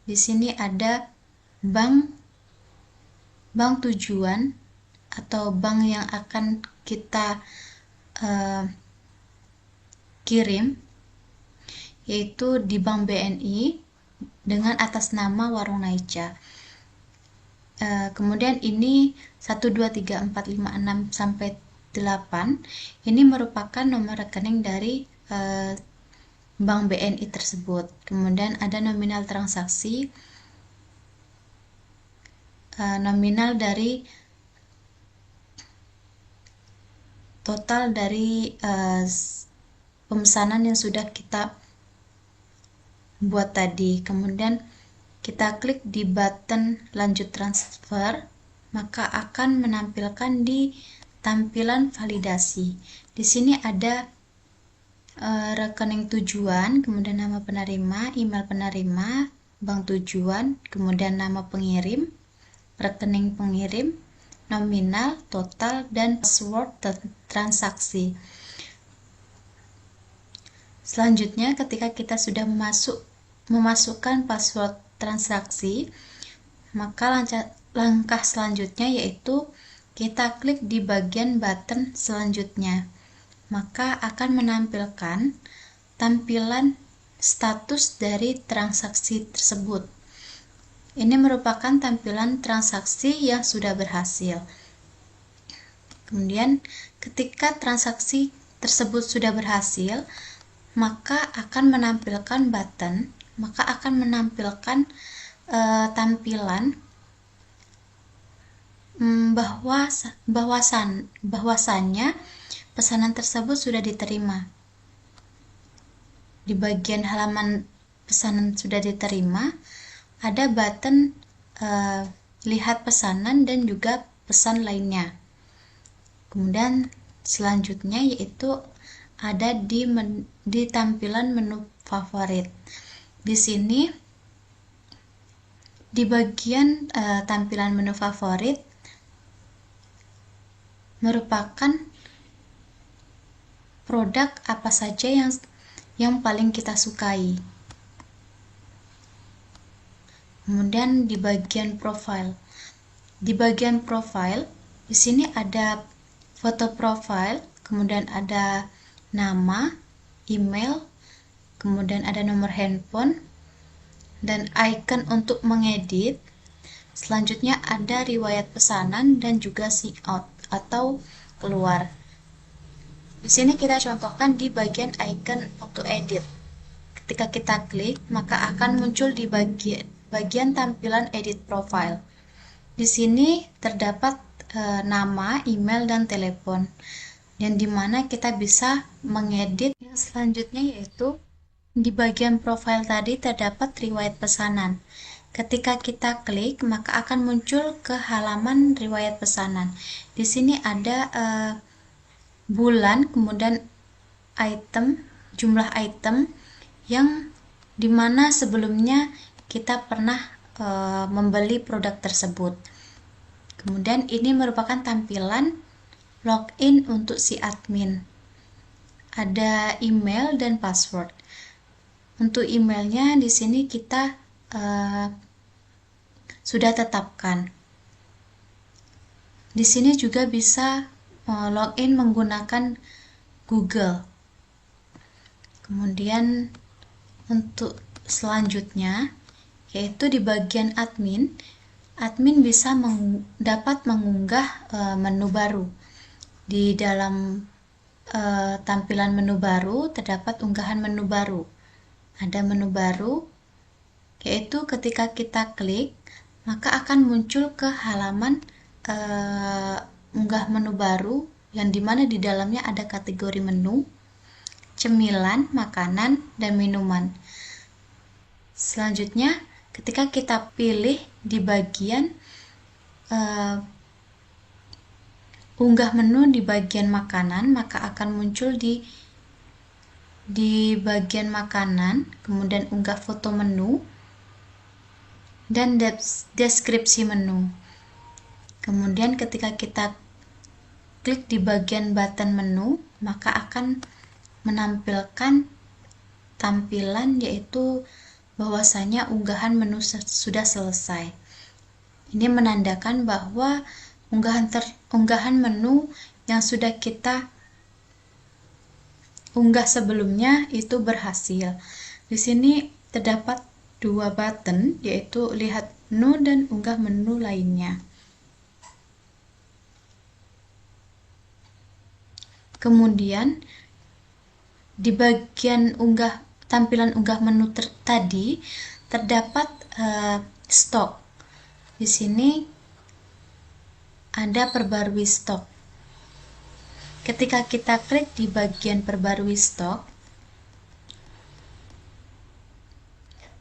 di sini ada bank tujuan atau bank yang akan kita kirim, yaitu di Bank BNI dengan atas nama Warung Naicha. Kemudian ini 1, 2, 3, 4, 5, 6 sampai ini merupakan nomor rekening dari Bank BNI tersebut. Kemudian ada nominal transaksi, nominal dari total dari pemesanan yang sudah kita buat tadi. Kemudian kita klik di button lanjut transfer, maka akan menampilkan di tampilan validasi. Di sini ada rekening tujuan, kemudian nama penerima, email penerima, bank tujuan, kemudian nama pengirim, rekening pengirim, nominal, total, dan password transaksi. Selanjutnya, ketika kita sudah memasukkan password transaksi, maka langkah selanjutnya yaitu kita klik di bagian button selanjutnya. Maka akan menampilkan tampilan status dari transaksi tersebut. Ini merupakan tampilan transaksi yang sudah berhasil. Kemudian ketika transaksi tersebut sudah berhasil, maka akan menampilkan button, maka akan menampilkan tampilan bahwasannya pesanan tersebut sudah diterima. Di bagian halaman pesanan sudah diterima, ada button lihat pesanan dan juga pesan lainnya. Kemudian selanjutnya yaitu ada di tampilan menu favorit. Di sini di bagian tampilan menu favorit merupakan produk apa saja yang paling kita sukai. Kemudian di bagian profile. Di bagian profile, di sini ada foto profile, kemudian ada nama, email, kemudian ada nomor handphone, dan icon untuk mengedit. Selanjutnya ada riwayat pesanan dan juga sign out atau keluar. Di sini kita contohkan di bagian icon untuk edit. Ketika kita klik, maka akan muncul di bagian tampilan edit profile. Di sini terdapat nama, email, dan telepon, yang dimana kita bisa mengedit. Yang selanjutnya yaitu di bagian profile tadi terdapat riwayat pesanan. Ketika kita klik, maka akan muncul ke halaman riwayat pesanan. Di sini ada bulan, kemudian item, jumlah item yang dimana sebelumnya kita pernah membeli produk tersebut. Kemudian ini merupakan tampilan login untuk si admin. Ada email dan password. Untuk emailnya di sini kita sudah tetapkan. Di sini juga bisa login menggunakan Google. Kemudian untuk selanjutnya yaitu di bagian admin bisa dapat mengunggah menu baru. Di dalam tampilan menu baru terdapat unggahan menu baru. Ada menu baru, yaitu ketika kita klik maka akan muncul ke halaman unggah menu baru, yang dimana di dalamnya ada kategori menu, cemilan, makanan, dan minuman. Selanjutnya ketika kita pilih di bagian unggah menu di bagian makanan, maka akan muncul di bagian makanan, kemudian unggah foto menu dan deskripsi menu. Kemudian ketika kita klik di bagian button menu, maka akan menampilkan tampilan yaitu bahwasanya unggahan menu sudah selesai. Ini menandakan bahwa unggahan menu yang sudah kita unggah sebelumnya itu berhasil. Di sini terdapat dua button, yaitu lihat menu dan unggah menu lainnya. Kemudian di bagian tampilan unggah menu tadi terdapat stok. Di sini ada perbarui stok. Ketika kita klik di bagian perbarui stok,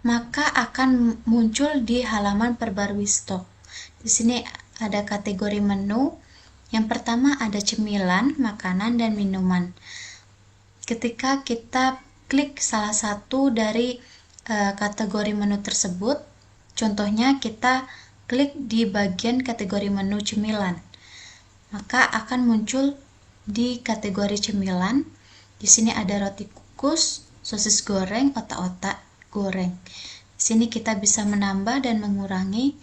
maka akan muncul di halaman perbarui stok. Di sini ada kategori menu. Yang pertama ada cemilan, makanan, dan minuman. Ketika kita klik salah satu dari kategori menu tersebut, contohnya kita klik di bagian kategori menu cemilan, maka akan muncul di kategori cemilan. Di sini ada roti kukus, sosis goreng, otak-otak goreng. Di sini kita bisa menambah dan mengurangi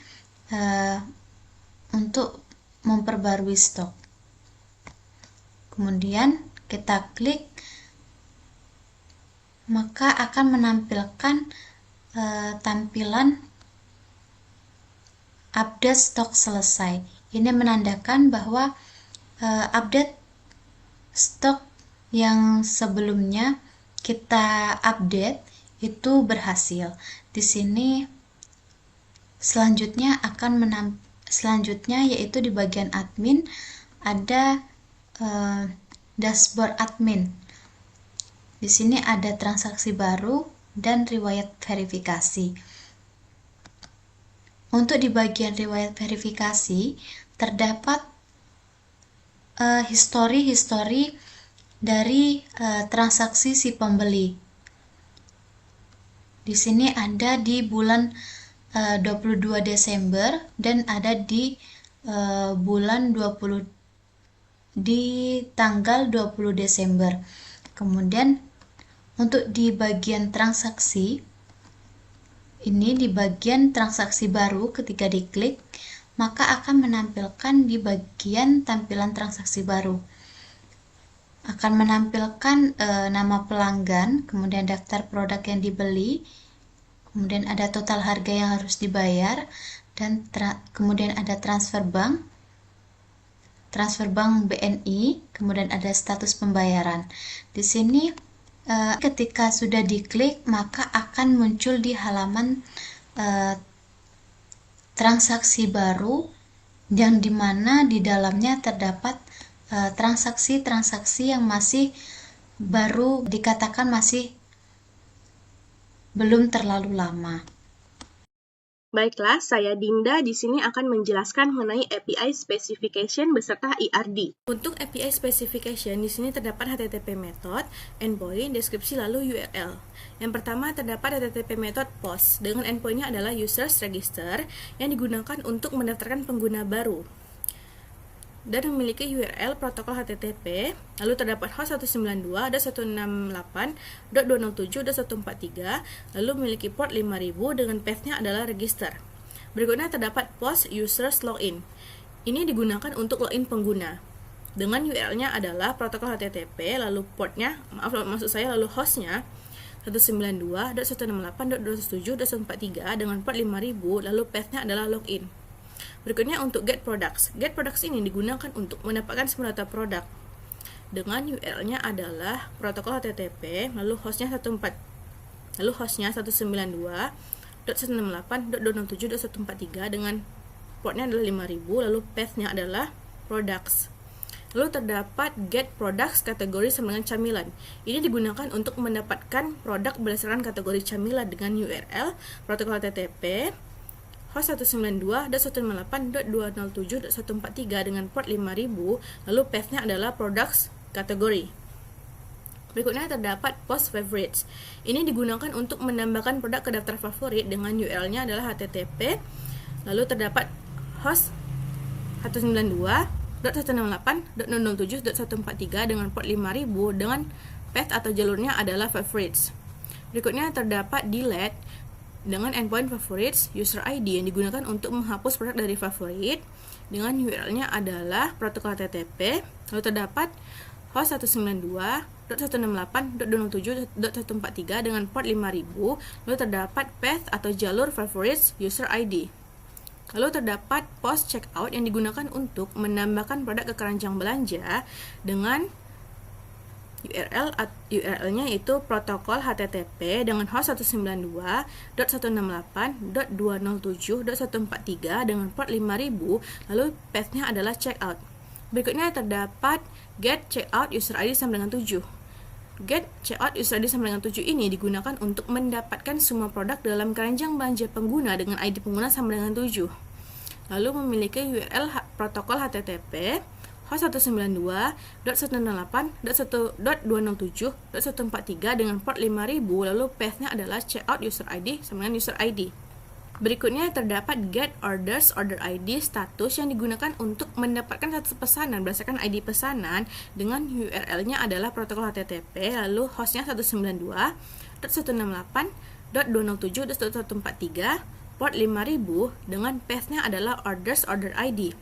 untuk memperbarui stok. Kemudian kita klik, maka akan menampilkan tampilan update stok selesai. Ini menandakan bahwa update stok yang sebelumnya kita update itu berhasil. Di sini selanjutnya yaitu di bagian admin ada dashboard admin. Di sini ada transaksi baru dan riwayat verifikasi. Untuk di bagian riwayat verifikasi terdapat histori dari transaksi si pembeli. Di sini ada di bulan 22 Desember dan ada di di tanggal 20 Desember. Kemudian untuk di bagian transaksi, ini di bagian transaksi baru, ketika diklik maka akan menampilkan di bagian tampilan transaksi baru. Akan menampilkan nama pelanggan, kemudian daftar produk yang dibeli, kemudian ada total harga yang harus dibayar, dan kemudian ada transfer bank BNI, kemudian ada status pembayaran. Di sini ketika sudah diklik maka akan muncul di halaman transaksi baru, yang dimana di dalamnya terdapat transaksi-transaksi yang masih baru, dikatakan masih belum terlalu lama. Baiklah, saya Dinda di sini akan menjelaskan mengenai API Specification beserta ERD. Untuk API Specification di sini terdapat HTTP method, endpoint, deskripsi lalu URL. Yang pertama terdapat HTTP method POST dengan endpointnya adalah users register yang digunakan untuk mendaftarkan pengguna baru dan memiliki URL protokol HTTP. Lalu terdapat host 192.168.207.143, lalu memiliki port 5000 dengan path-nya adalah register. Berikutnya terdapat post users login. Ini digunakan untuk login pengguna. Dengan URL-nya adalah protokol HTTP, lalu portnya, lalu hostnya 192.168.207.143 dengan port 5000, lalu path-nya adalah login. Berikutnya untuk get products. Get products ini digunakan untuk mendapatkan semua data produk. Dengan URL-nya adalah protokol HTTP, lalu hostnya 192.168.207.143 dengan portnya adalah 5000, lalu path-nya adalah products. Lalu terdapat get products kategori sama dengan camilan. Ini digunakan untuk mendapatkan produk berdasarkan kategori camilan dengan URL protokol HTTP host 192.168.207.143 dengan port 5000, lalu path-nya adalah products kategori. Berikutnya terdapat post favorites. Ini digunakan untuk menambahkan produk ke daftar favorit dengan URL-nya adalah http, lalu terdapat host 192.168.007.143 dengan port 5000 dengan path atau jalurnya adalah favorites. Berikutnya terdapat delete dengan endpoint favorites user ID yang digunakan untuk menghapus produk dari favorit dengan URL-nya adalah protokol HTTP, lalu terdapat host 192.168.207.143 dengan port 5000, lalu terdapat path atau jalur favorites user ID. Lalu terdapat post checkout yang digunakan untuk menambahkan produk ke keranjang belanja dengan URL-nya itu protokol HTTP dengan host 192.168.207.143 dengan port 5000, lalu path-nya adalah checkout. Berikutnya terdapat get checkout user ID sama dengan 7. Get checkout user ID sama dengan 7 ini digunakan untuk mendapatkan semua produk dalam keranjang belanja pengguna dengan ID pengguna sama dengan 7. Lalu memiliki URL protokol HTTP host 192.168.207.143 dengan port 5000, lalu path-nya adalah checkout user ID sama dengan user ID. Berikutnya terdapat get orders order ID status yang digunakan untuk mendapatkan satu pesanan berdasarkan ID pesanan dengan URL-nya adalah protokol HTTP, lalu hostnya 192.168.207.143, port 5000 dengan path-nya adalah orders order ID.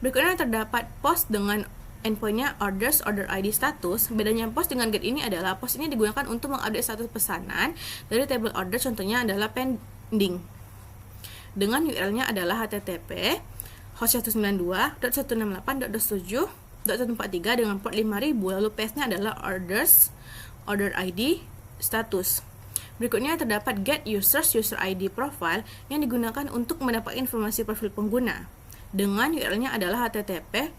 Berikutnya terdapat post dengan endpoint-nya orders order ID status. Bedanya post dengan get ini adalah post ini digunakan untuk mengupdate status pesanan dari table order, contohnya adalah pending. Dengan URL-nya adalah http host 192.168.207.143 dengan port 5000, lalu path-nya adalah orders order ID status. Berikutnya terdapat get users user ID profile yang digunakan untuk mendapatkan informasi profil pengguna. Dengan URL-nya adalah http,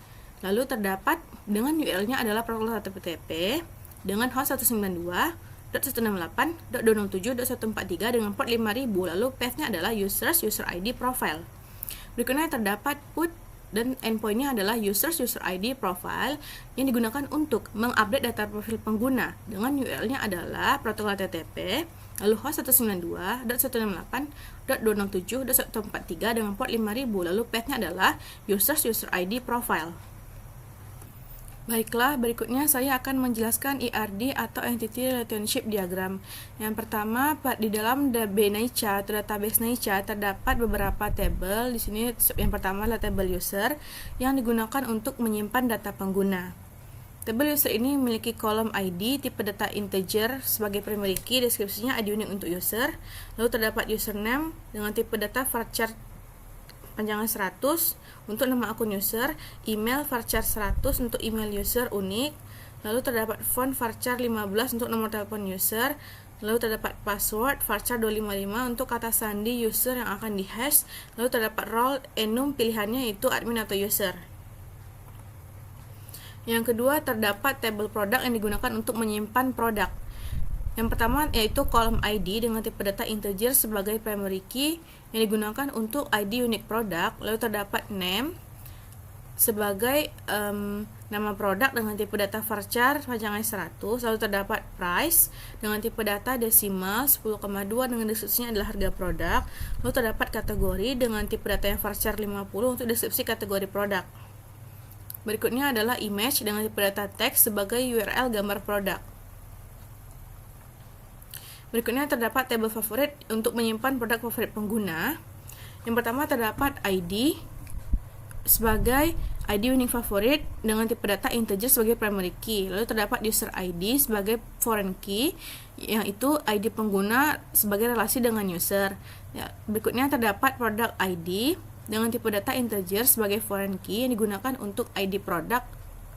lalu terdapat dengan URL-nya adalah protokol HTTP dengan host 192.168.207.143 dengan port 5000, lalu path-nya adalah users user ID profile. Berikutnya terdapat put dan endpoint-nya adalah users user ID profile yang digunakan untuk mengupdate data profil pengguna. Dengan URL-nya adalah protokol HTTP, lalu host 192.168.207.143 dengan port 5000, lalu path-nya adalah users user ID profile. Baiklah, berikutnya saya akan menjelaskan ERD atau Entity Relationship Diagram. Yang pertama, di dalam DB NiCha atau database NiCha terdapat beberapa tabel. Di sini yang pertama adalah tabel user yang digunakan untuk menyimpan data pengguna. Tabel user ini memiliki kolom ID, tipe data integer sebagai primary key, deskripsinya ID unik untuk user. Lalu terdapat username dengan tipe data varchar panjangan 100 untuk nama akun user, email varchar 100 untuk email user unik, lalu terdapat font varchar 15 untuk nomor telepon user, lalu terdapat password varchar 255 untuk kata sandi user yang akan dihash, lalu terdapat role enum pilihannya yaitu admin atau user. Yang kedua, terdapat tabel produk yang digunakan untuk menyimpan produk. Yang pertama yaitu kolom ID dengan tipe data integer sebagai primary key yang digunakan untuk ID unique produk. Lalu terdapat name sebagai nama produk dengan tipe data varchar panjangan 100. Lalu terdapat price dengan tipe data desimal 10,2 dengan deskripsinya adalah harga produk. Lalu terdapat kategori dengan tipe data yang varchar 50 untuk deskripsi kategori produk. Berikutnya adalah image dengan tipe data teks sebagai URL gambar produk. Berikutnya terdapat tabel favorit untuk menyimpan produk favorit pengguna. Yang pertama terdapat ID sebagai ID unik favorit dengan tipe data integer sebagai primary key. Lalu terdapat user ID sebagai foreign key, yaitu ID pengguna sebagai relasi dengan user. Berikutnya terdapat product ID dengan tipe data integer sebagai foreign key yang digunakan untuk ID produk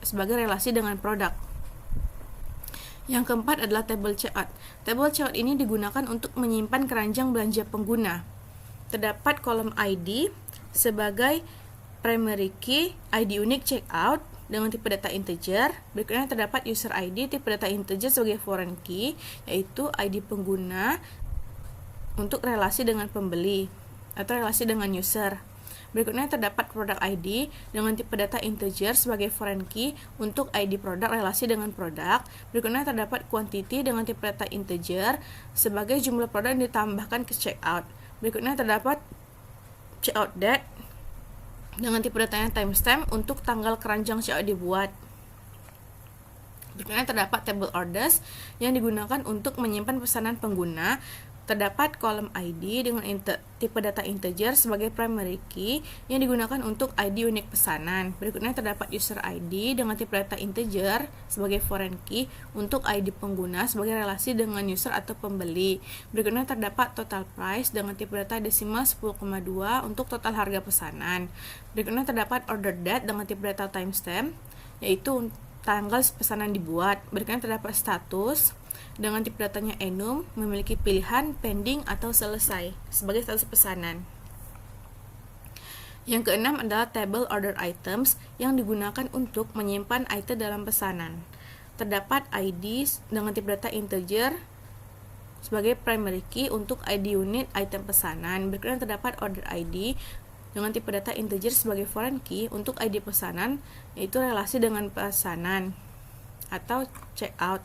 sebagai relasi dengan produk. Yang keempat adalah table checkout. Table checkout ini digunakan untuk menyimpan keranjang belanja pengguna. Terdapat kolom ID sebagai primary key, ID unik checkout dengan tipe data integer. Berikutnya terdapat user ID tipe data integer sebagai foreign key, yaitu ID pengguna untuk relasi dengan pembeli atau relasi dengan user. Berikutnya terdapat product ID dengan tipe data integer sebagai foreign key untuk ID produk relasi dengan produk. Berikutnya terdapat quantity dengan tipe data integer sebagai jumlah produk yang ditambahkan ke checkout. Berikutnya terdapat checkout date dengan tipe datanya timestamp untuk tanggal keranjang checkout dibuat. Berikutnya terdapat table orders yang digunakan untuk menyimpan pesanan pengguna. Terdapat kolom ID dengan tipe data integer sebagai primary key yang digunakan untuk ID unik pesanan. Berikutnya terdapat user ID dengan tipe data integer sebagai foreign key untuk ID pengguna sebagai relasi dengan user atau pembeli. Berikutnya terdapat total price dengan tipe data desimal 10,2 untuk total harga pesanan. Berikutnya terdapat order date dengan tipe data timestamp, yaitu tanggal pesanan dibuat. Berikutnya terdapat status dengan tipe datanya enum, memiliki pilihan pending atau selesai sebagai status pesanan. Yang keenam adalah table order items yang digunakan untuk menyimpan item dalam pesanan. Terdapat ID dengan tipe data integer sebagai primary key untuk ID unit item pesanan. Berikutnya terdapat order ID dengan tipe data integer sebagai foreign key untuk ID pesanan, yaitu relasi dengan pesanan atau checkout.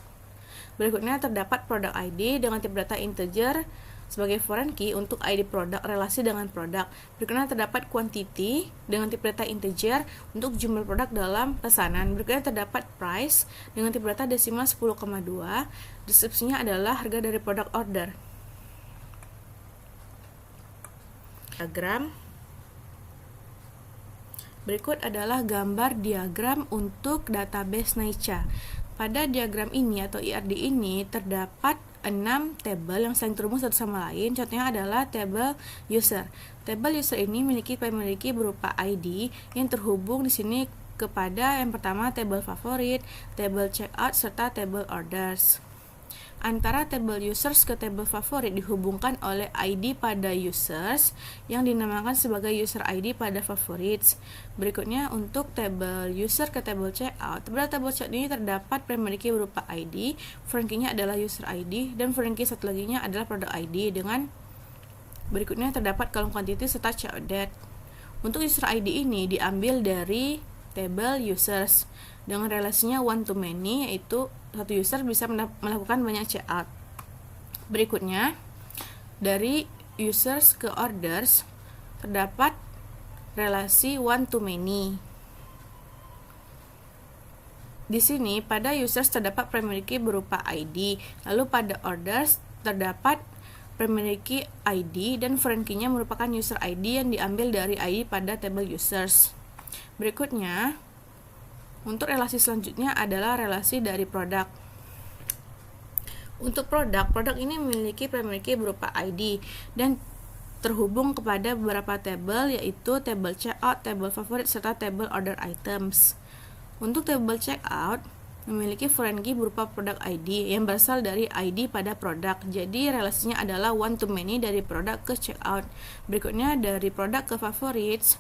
Berikutnya terdapat product ID dengan tipe data integer sebagai foreign key untuk ID produk relasi dengan produk. Berikutnya terdapat quantity dengan tipe data integer untuk jumlah produk dalam pesanan. Berikutnya terdapat price dengan tipe data desimal 10,2. Deskripsinya adalah harga dari produk order. Diagram. Berikut adalah gambar diagram untuk database NAICA. Pada diagram ini atau IRD ini terdapat 6 tabel yang saling terhubung satu sama lain. Contohnya adalah tabel user. Tabel user ini memiliki primary key berupa ID yang terhubung di sini kepada yang pertama tabel favorit, tabel checkout, serta tabel orders. Antara tabel users ke tabel favorit dihubungkan oleh ID pada users yang dinamakan sebagai user ID pada favorites. Berikutnya untuk tabel user ke tabel checkout. Pada tabel checkout ini terdapat primary key berupa ID, foreign key-nya adalah user ID, dan foreign key satu lagi-nya adalah product ID. Dengan berikutnya terdapat kolom quantity serta checkout date. Untuk user ID ini diambil dari tabel users dengan relasinya one to many, yaitu satu user bisa melakukan banyak checkout. Berikutnya, dari users ke orders terdapat relasi one to many. Di sini pada users terdapat primary key berupa ID, lalu pada orders terdapat primary key ID dan foreign key-nya merupakan user ID yang diambil dari ID pada table users. Berikutnya, untuk relasi selanjutnya adalah relasi dari produk. Untuk produk ini memiliki primary key berupa ID dan terhubung kepada beberapa tabel, yaitu table checkout, table favorit, serta table order items. Untuk table checkout memiliki foreign key berupa product ID yang berasal dari ID pada produk. Jadi relasinya adalah one to many dari produk ke checkout. Berikutnya dari produk ke favorites.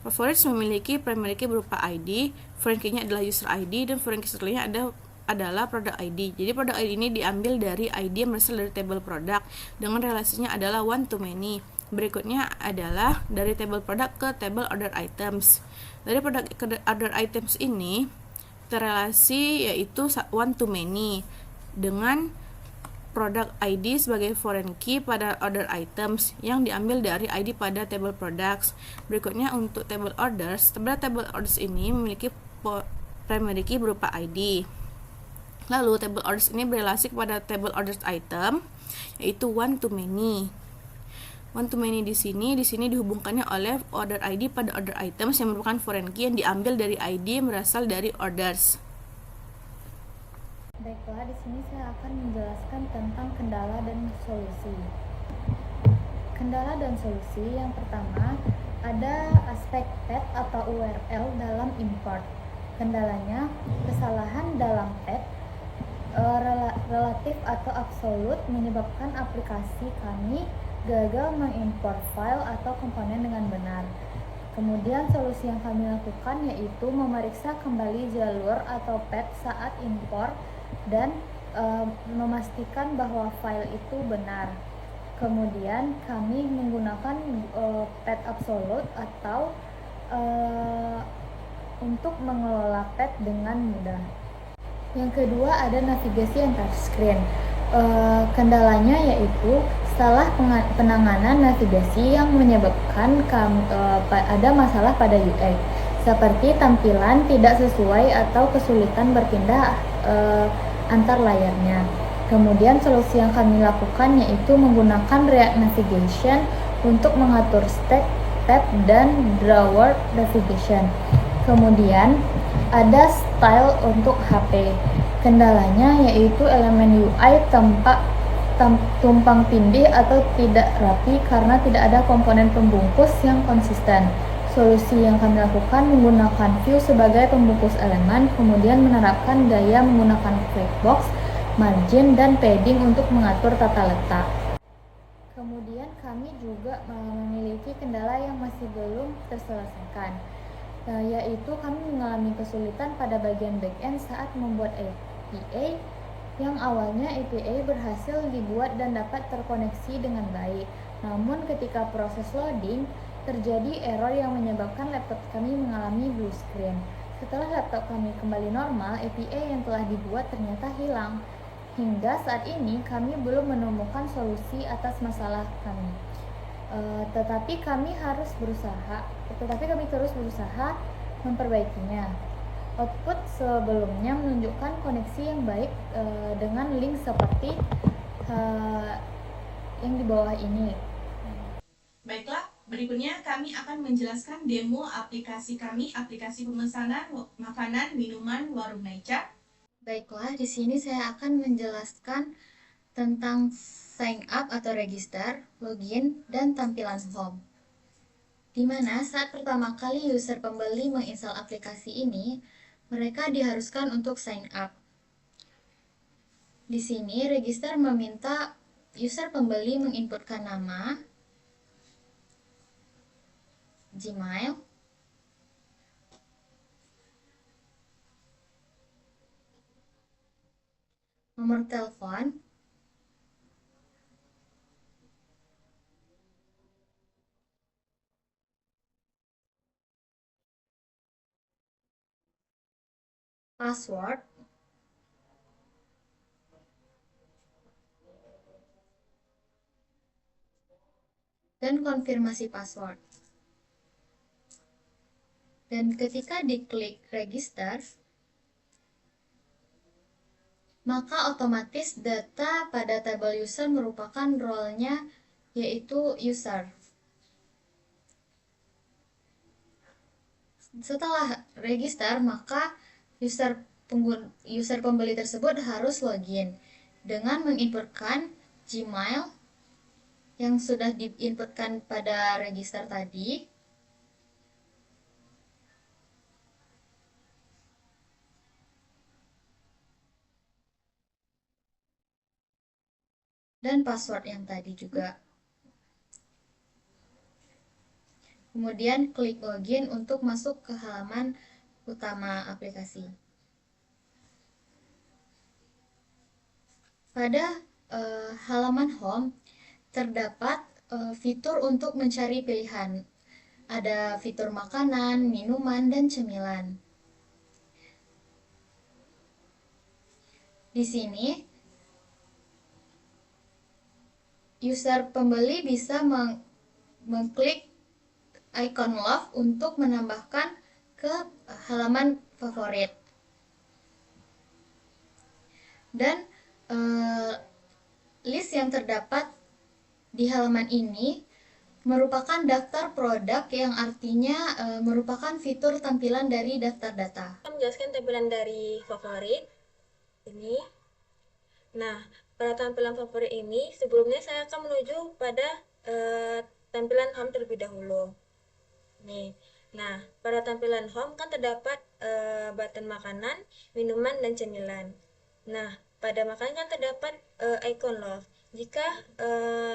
Favorites memiliki primary key berupa ID, foreign key-nya adalah user ID, dan foreign key setelahnya adalah product ID. Jadi product ID ini diambil dari ID yang berasal dari table produk dengan relasinya adalah one to many. Berikutnya adalah dari table produk ke table order items. Dari produk order items ini terrelasi yaitu one to many dengan product ID sebagai foreign key pada order items yang diambil dari ID pada table products. Berikutnya untuk table orders, table orders ini memiliki primary key berupa ID. Lalu table orders ini berelasi kepada table orders item yaitu one to many. One to many di sini dihubungkannya oleh order ID pada order items yang merupakan foreign key yang diambil dari ID yang berasal dari orders. Baiklah, di sini saya akan menjelaskan tentang kendala dan solusi. Kendala dan solusi yang pertama ada aspek path atau URL dalam import. Kendalanya, kesalahan dalam path relatif atau absolut menyebabkan aplikasi kami gagal mengimport file atau komponen dengan benar. Kemudian solusi yang kami lakukan yaitu memeriksa kembali jalur atau path saat import dan memastikan bahwa file itu benar. Kemudian kami menggunakan path absolute atau untuk mengelola path dengan mudah. Yang kedua ada navigasi antar screen. Kendalanya yaitu salah penanganan navigasi yang menyebabkan ada masalah pada UX, seperti tampilan tidak sesuai atau kesulitan berpindah antar layarnya. Kemudian solusi yang kami lakukan yaitu menggunakan React Navigation untuk mengatur stack, tab, dan drawer navigation. Kemudian ada style untuk HP. Kendalanya yaitu elemen UI tumpang tindih atau tidak rapi karena tidak ada komponen pembungkus yang konsisten. Solusi yang kami lakukan menggunakan view sebagai pembungkus elemen, kemudian menerapkan gaya menggunakan flagbox, margin, dan padding untuk mengatur tata letak. Kemudian kami juga memiliki kendala yang masih belum terselesaikan, yaitu kami mengalami kesulitan pada bagian backend saat membuat API yang awalnya API berhasil dibuat dan dapat terkoneksi dengan baik. Namun ketika proses loading, terjadi error yang menyebabkan laptop kami mengalami blue screen. Setelah laptop kami kembali normal, API yang telah dibuat ternyata hilang. Hingga saat ini kami belum menemukan solusi atas masalah kami. Tetapi kami terus berusaha memperbaikinya. Output sebelumnya menunjukkan koneksi yang baik dengan link seperti yang di bawah ini. Baiklah, berikutnya kami akan menjelaskan demo aplikasi kami, aplikasi pemesanan makanan, minuman, warung Naicha. Baiklah, di sini saya akan menjelaskan tentang sign up atau register, login, dan tampilan home. Di mana saat pertama kali user pembeli menginstal aplikasi ini, mereka diharuskan untuk sign up. Di sini, register meminta user pembeli menginputkan nama, Gmail, nomor telepon, password, dan konfirmasi password. Dan ketika diklik register, maka otomatis data pada tabel user merupakan role-nya yaitu user. Setelah register, maka user pembeli tersebut harus login dengan menginputkan Gmail yang sudah diinputkan pada register tadi, dan password yang tadi juga. Kemudian klik login untuk masuk ke halaman utama aplikasi. Pada halaman home terdapat fitur untuk mencari pilihan. Ada fitur makanan, minuman, dan cemilan. Di sini user pembeli bisa mengklik icon love untuk menambahkan ke halaman favorit. Dan list yang terdapat di halaman ini merupakan daftar produk yang artinya merupakan fitur tampilan dari daftar data. Saya menjelaskan tampilan dari favorit ini. Nah, pada tampilan favorit ini sebelumnya saya akan menuju pada tampilan home terlebih dahulu. Nih, nah pada tampilan home kan terdapat button makanan, minuman, dan cemilan. Nah, pada makanan kan terdapat icon love. Jika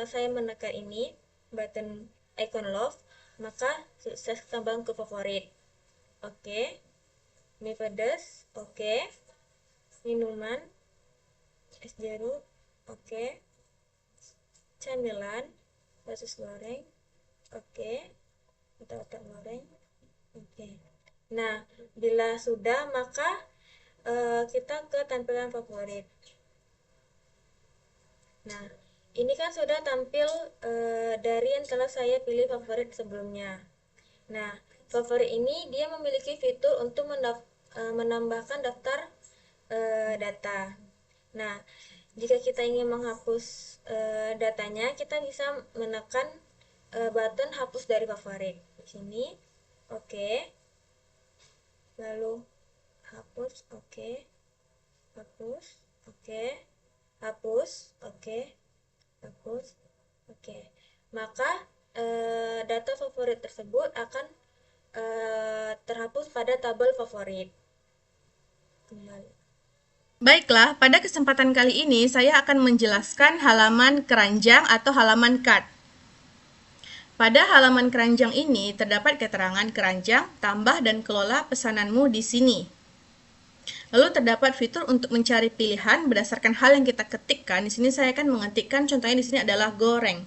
saya menekan ini button icon love, maka saya tambahkan ke favorit. Oke. Mie pedas, oke. Minuman, es jeruk, oke. Camilan, sosis goreng, oke. Otak-otak goreng, oke. Nah, bila sudah, maka kita ke tampilan favorit. Nah, ini kan sudah tampil dari yang telah saya pilih favorit sebelumnya. Nah, favorit ini dia memiliki fitur untuk menambahkan daftar data. Nah, jika kita ingin menghapus datanya, kita bisa menekan button hapus dari favorit. Di sini, oke. Lalu hapus, oke. Hapus, oke. Hapus, oke. Hapus, oke. Maka data favorit tersebut akan terhapus pada tabel favorit. Kembali. Baiklah, pada kesempatan kali ini saya akan menjelaskan halaman keranjang atau halaman cart. Pada halaman keranjang ini terdapat keterangan keranjang, tambah dan kelola pesananmu di sini. Lalu terdapat fitur untuk mencari pilihan berdasarkan hal yang kita ketikkan. Di sini saya akan mengetikkan, contohnya di sini adalah goreng.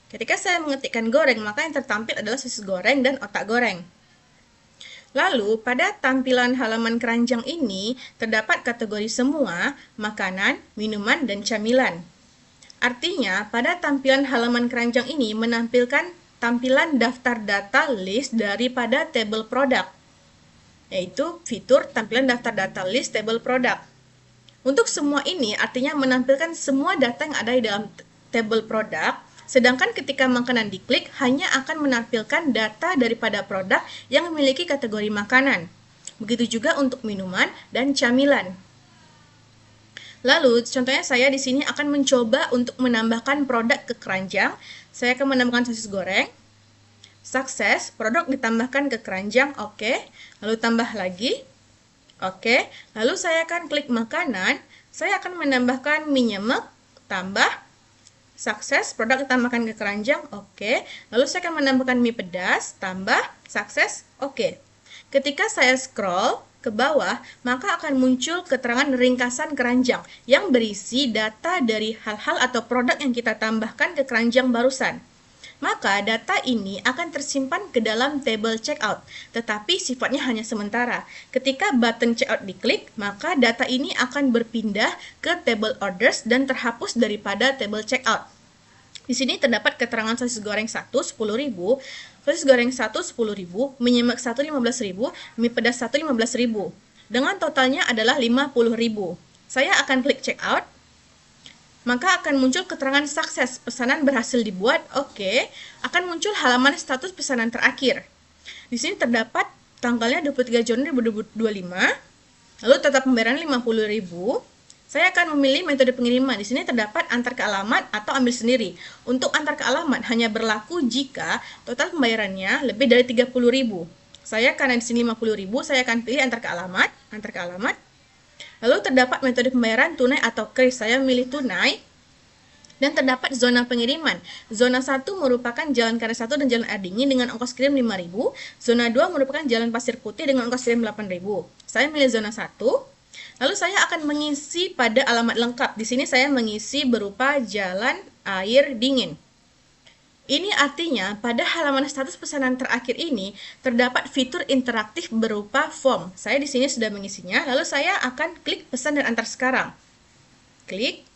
Ketika saya mengetikkan goreng, maka yang tertampil adalah sosis goreng dan otak goreng. Lalu, pada tampilan halaman keranjang ini, terdapat kategori semua, makanan, minuman, dan camilan. Artinya, pada tampilan halaman keranjang ini menampilkan tampilan daftar data list daripada tabel produk, yaitu fitur tampilan daftar data list table product. Untuk semua ini artinya menampilkan semua data yang ada di dalam table product, sedangkan ketika makanan diklik hanya akan menampilkan data daripada produk yang memiliki kategori makanan. Begitu juga untuk minuman dan camilan. Lalu contohnya saya di sini akan mencoba untuk menambahkan produk ke keranjang. Saya akan menambahkan sosis goreng. Sukses, produk ditambahkan ke keranjang, oke. Lalu tambah lagi, oke. Lalu saya akan klik makanan, saya akan menambahkan mie nyemek, tambah, sukses, produk ditambahkan ke keranjang, oke. Lalu saya akan menambahkan mie pedas, tambah, sukses, oke. Ketika saya scroll ke bawah, maka akan muncul keterangan ringkasan keranjang yang berisi data dari hal-hal atau produk yang kita tambahkan ke keranjang barusan. Maka data ini akan tersimpan ke dalam table checkout, tetapi sifatnya hanya sementara. Ketika button checkout diklik, maka data ini akan berpindah ke table orders dan terhapus daripada table checkout. Di sini terdapat keterangan sosis goreng 1, 10.000, sosis goreng 1, 10.000, mie nyemek 1, 15.000, mie pedas 1, 15.000. Dengan totalnya adalah 50.000. Saya akan klik checkout. Maka akan muncul keterangan sukses, pesanan berhasil dibuat, oke. Akan muncul halaman status pesanan terakhir. Di sini terdapat tanggalnya 23 Januari 2025, lalu total pembayaran 50.000. Saya akan memilih metode pengiriman. Di sini terdapat antar ke alamat atau ambil sendiri. Untuk antar ke alamat hanya berlaku jika total pembayarannya lebih dari 30.000. Saya karena di sini 50.000, saya akan pilih antar ke alamat, Lalu terdapat metode pembayaran tunai atau kris. Saya memilih tunai. Dan terdapat zona pengiriman. Zona 1 merupakan Jalan Karya 1 dan Jalan Air Dingin dengan ongkos kirim 5.000. Zona 2 merupakan Jalan Pasir Putih dengan ongkos kirim 8.000. Saya memilih zona 1. Lalu saya akan mengisi pada alamat lengkap. Di sini saya mengisi berupa Jalan Air Dingin. Ini artinya pada halaman status pesanan terakhir ini terdapat fitur interaktif berupa form. Saya di sini sudah mengisinya, lalu saya akan klik pesan dan antar sekarang. Klik.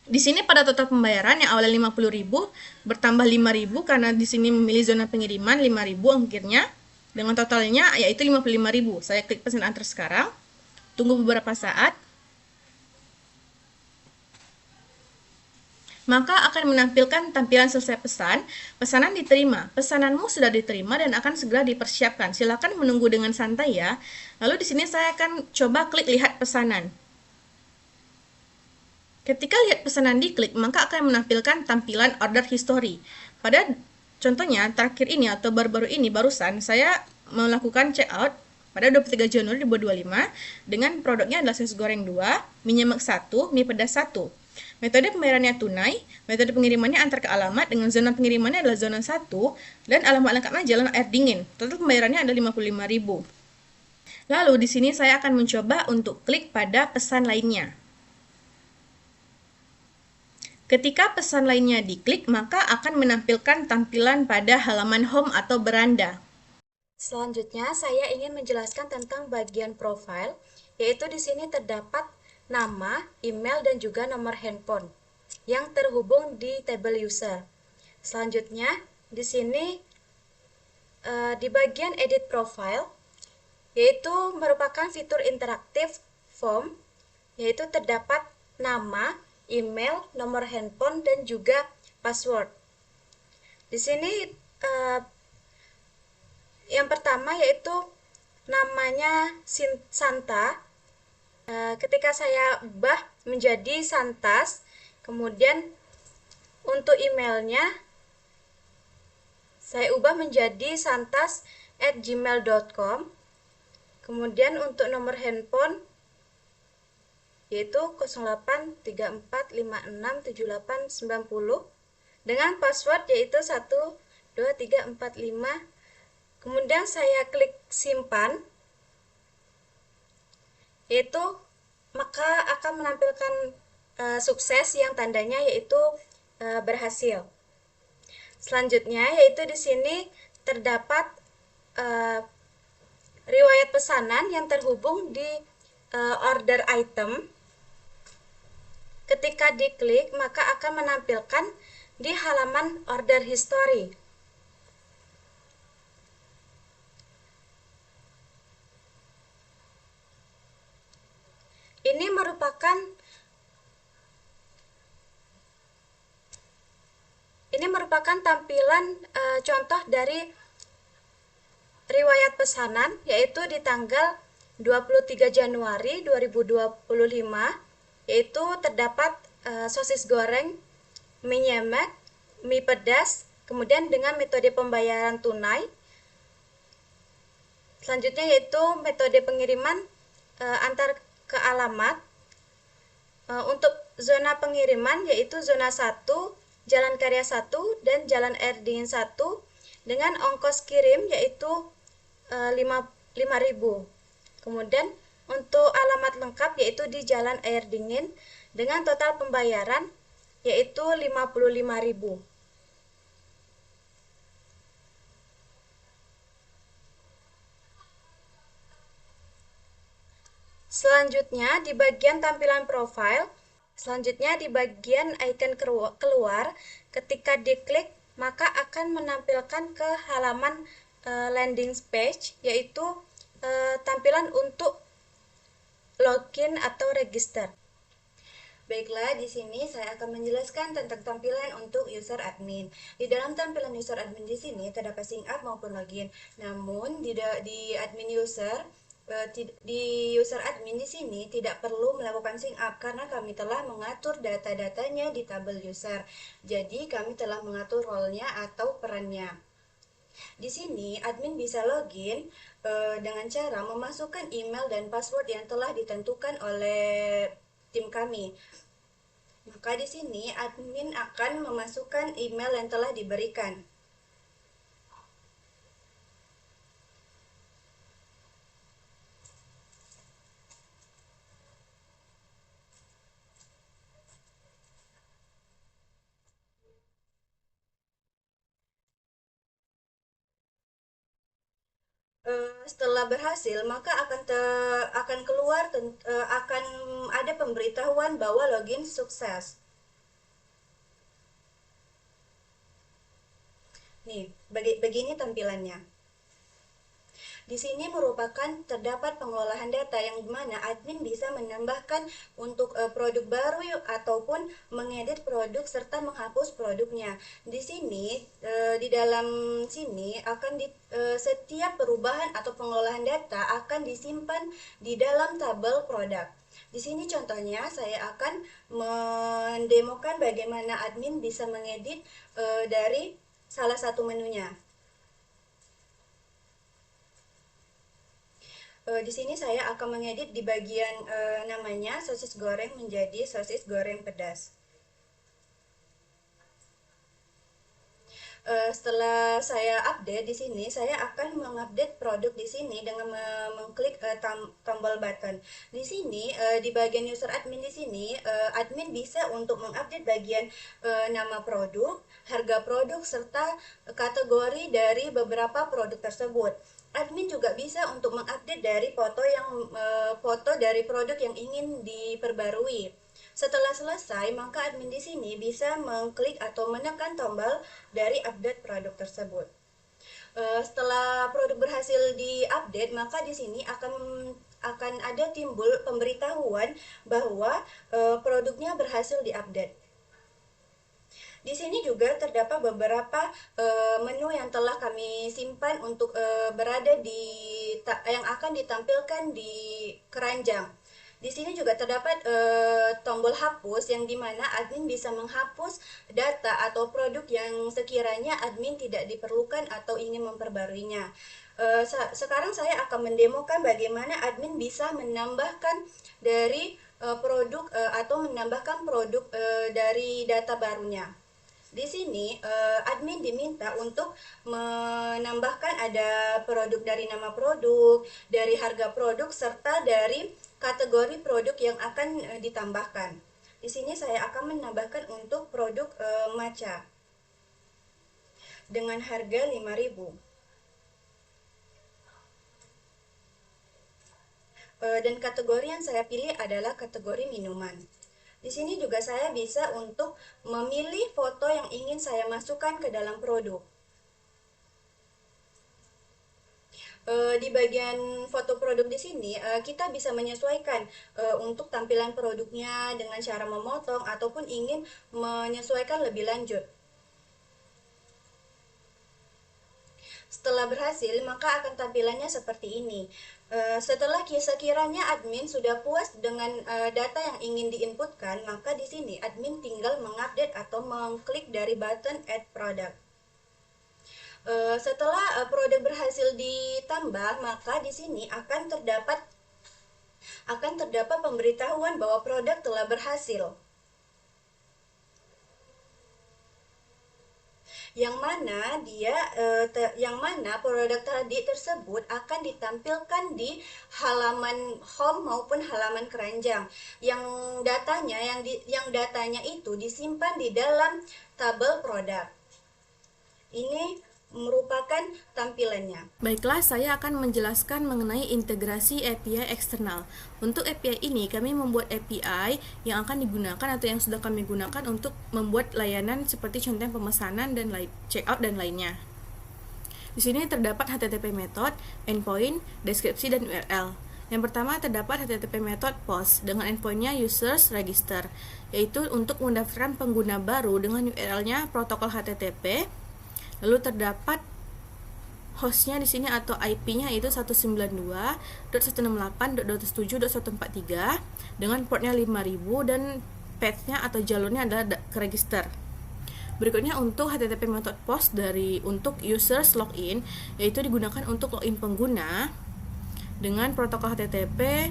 Di sini pada total pembayaran yang awalnya 50.000 bertambah 5.000 karena di sini memilih zona pengiriman 5.000 ongkirnya. Dengan totalnya yaitu 55.000. Saya klik pesan dan antar sekarang. Tunggu beberapa saat. Maka akan menampilkan tampilan selesai pesan, pesanan diterima. Pesananmu sudah diterima dan akan segera dipersiapkan. Silakan menunggu dengan santai ya. Lalu di sini saya akan coba klik lihat pesanan. Ketika lihat pesanan diklik, maka akan menampilkan tampilan order history. Pada contohnya terakhir ini atau baru-baru ini barusan saya melakukan checkout pada 23 Januari 2025 dengan produknya adalah sosis goreng 2, mie nyemek 1, mie pedas 1. Metode pembayarannya tunai, metode pengirimannya antar ke alamat dengan zona pengirimannya adalah zona 1 dan alamat lengkapnya Jalan Air Dingin. Total pembayarannya adalah 55.000. Lalu di sini saya akan mencoba untuk klik pada pesan lainnya. Ketika pesan lainnya diklik, maka akan menampilkan tampilan pada halaman home atau beranda. Selanjutnya saya ingin menjelaskan tentang bagian profile, yaitu di sini terdapat nama, email, dan juga nomor handphone yang terhubung di table user. Selanjutnya, di sini di bagian edit profile, yaitu merupakan fitur interaktif form, yaitu terdapat nama, email, nomor handphone, dan juga password. Di sini yang pertama yaitu namanya Santa. Ketika saya ubah menjadi Santas, kemudian untuk emailnya saya ubah menjadi santas@gmail.com. Kemudian untuk nomor handphone yaitu 0834567890 dengan password yaitu 12345. Kemudian saya klik simpan, yaitu maka akan menampilkan sukses yang tandanya yaitu berhasil. Selanjutnya yaitu di sini terdapat riwayat pesanan yang terhubung di order item. Ketika diklik maka akan menampilkan di halaman order history. Ini merupakan tampilan contoh dari riwayat pesanan, yaitu di tanggal 23 Januari 2025, yaitu terdapat sosis goreng, mie nyemek, mie pedas, kemudian dengan metode pembayaran tunai. Selanjutnya yaitu metode pengiriman antar ke alamat. Untuk zona pengiriman yaitu zona 1, Jalan Karya 1 dan Jalan Air Dingin 1 dengan ongkos kirim yaitu 5.000. Kemudian untuk alamat lengkap yaitu di Jalan Air Dingin dengan total pembayaran yaitu 55.000. Selanjutnya di bagian tampilan profile, selanjutnya di bagian icon keluar, ketika diklik maka akan menampilkan ke halaman landing page, yaitu tampilan untuk login atau register. Baiklah, di sini saya akan menjelaskan tentang tampilan untuk user admin. Di dalam tampilan user admin di sini terdapat sign up maupun login. Namun di admin user di user admin di sini tidak perlu melakukan sign up karena kami telah mengatur data-datanya di tabel user. Jadi kami telah mengatur role-nya atau perannya. Di sini admin bisa login dengan cara memasukkan email dan password yang telah ditentukan oleh tim kami. Maka di sini admin akan memasukkan email yang telah diberikan. Setelah berhasil maka akan keluar akan ada pemberitahuan bahwa login sukses. Nih, begini tampilannya. Di sini merupakan terdapat pengelolaan data yang dimana admin bisa menambahkan untuk produk baru ataupun mengedit produk serta menghapus produknya. Di sini di dalam sini akan setiap perubahan atau pengelolaan data akan disimpan di dalam tabel produk. Di sini contohnya saya akan mendemokan bagaimana admin bisa mengedit dari salah satu menunya. Di sini saya akan mengedit di bagian namanya sosis goreng menjadi sosis goreng pedas. Setelah saya update di sini, saya akan mengupdate produk di sini dengan mengklik tombol button. Di sini di bagian user admin di sini, admin bisa untuk mengupdate bagian nama produk, harga produk serta kategori dari beberapa produk tersebut. Admin juga bisa untuk mengupdate dari foto dari produk yang ingin diperbarui. Setelah selesai, maka admin di sini bisa mengklik atau menekan tombol dari update produk tersebut. Setelah produk berhasil diupdate, maka di sini akan ada timbul pemberitahuan bahwa produknya berhasil diupdate. Di sini juga terdapat beberapa menu yang telah kami simpan untuk berada yang akan ditampilkan di keranjang. Di sini juga terdapat tombol hapus yang dimana admin bisa menghapus data atau produk yang sekiranya admin tidak diperlukan atau ingin memperbaruinya. Sekarang saya akan mendemokan bagaimana admin bisa menambahkan dari produk atau menambahkan produk dari data barunya. Di sini admin diminta untuk menambahkan ada produk dari nama produk, dari harga produk, serta dari kategori produk yang akan ditambahkan. Di sini saya akan menambahkan untuk produk matcha dengan harga 5.000. Dan kategori yang saya pilih adalah kategori minuman. Di sini juga saya bisa untuk memilih foto yang ingin saya masukkan ke dalam produk. Di bagian foto produk di sini kita bisa menyesuaikan untuk tampilan produknya dengan cara memotong ataupun ingin menyesuaikan lebih lanjut. Setelah berhasil, maka akan tampilannya seperti ini. Setelah sekiranya admin sudah puas dengan data yang ingin diinputkan, maka di sini admin tinggal mengupdate atau mengklik dari button Add Product. Setelah produk berhasil ditambah, maka di sini akan terdapat pemberitahuan bahwa produk telah berhasil. Yang mana produk tadi tersebut akan ditampilkan di halaman home maupun halaman keranjang. Yang datanya itu disimpan di dalam tabel produk. Ini merupakan tampilannya. Baiklah, saya akan menjelaskan mengenai integrasi API eksternal. Untuk API ini, kami membuat API yang akan digunakan atau yang sudah kami gunakan untuk membuat layanan seperti contoh pemesanan dan checkout dan lainnya. Di sini terdapat HTTP method, endpoint, deskripsi, dan URL. Yang pertama terdapat HTTP method post dengan endpointnya users register, yaitu untuk mendaftarkan pengguna baru dengan URL-nya protokol HTTP. Lalu terdapat hostnya di sini atau IP-nya itu 192.168.207.143 dengan portnya 5000 dan path-nya atau jalurnya adalah ke register. Berikutnya untuk HTTP method post untuk users login, yaitu digunakan untuk login pengguna dengan protokol HTTP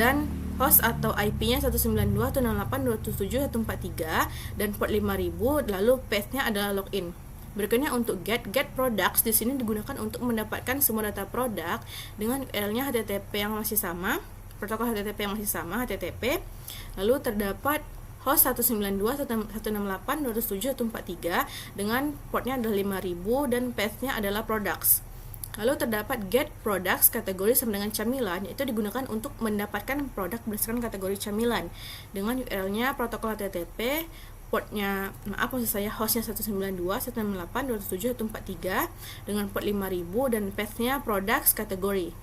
dan host atau IP-nya 192.168.207.143 dan port 5000, lalu path-nya adalah login. Berikutnya untuk get products, di sini digunakan untuk mendapatkan semua data produk dengan URL-nya HTTP yang masih sama, protokol HTTP yang masih sama, HTTP. Lalu terdapat host 192.168.207.143 dengan portnya adalah 5000 dan path-nya adalah products. Lalu terdapat get products kategori sama dengan camilan, yaitu digunakan untuk mendapatkan produk berdasarkan kategori camilan dengan URL-nya protokol HTTP, hostnya 192.168.207.143 dengan port 5000 dan path-nya products kategori.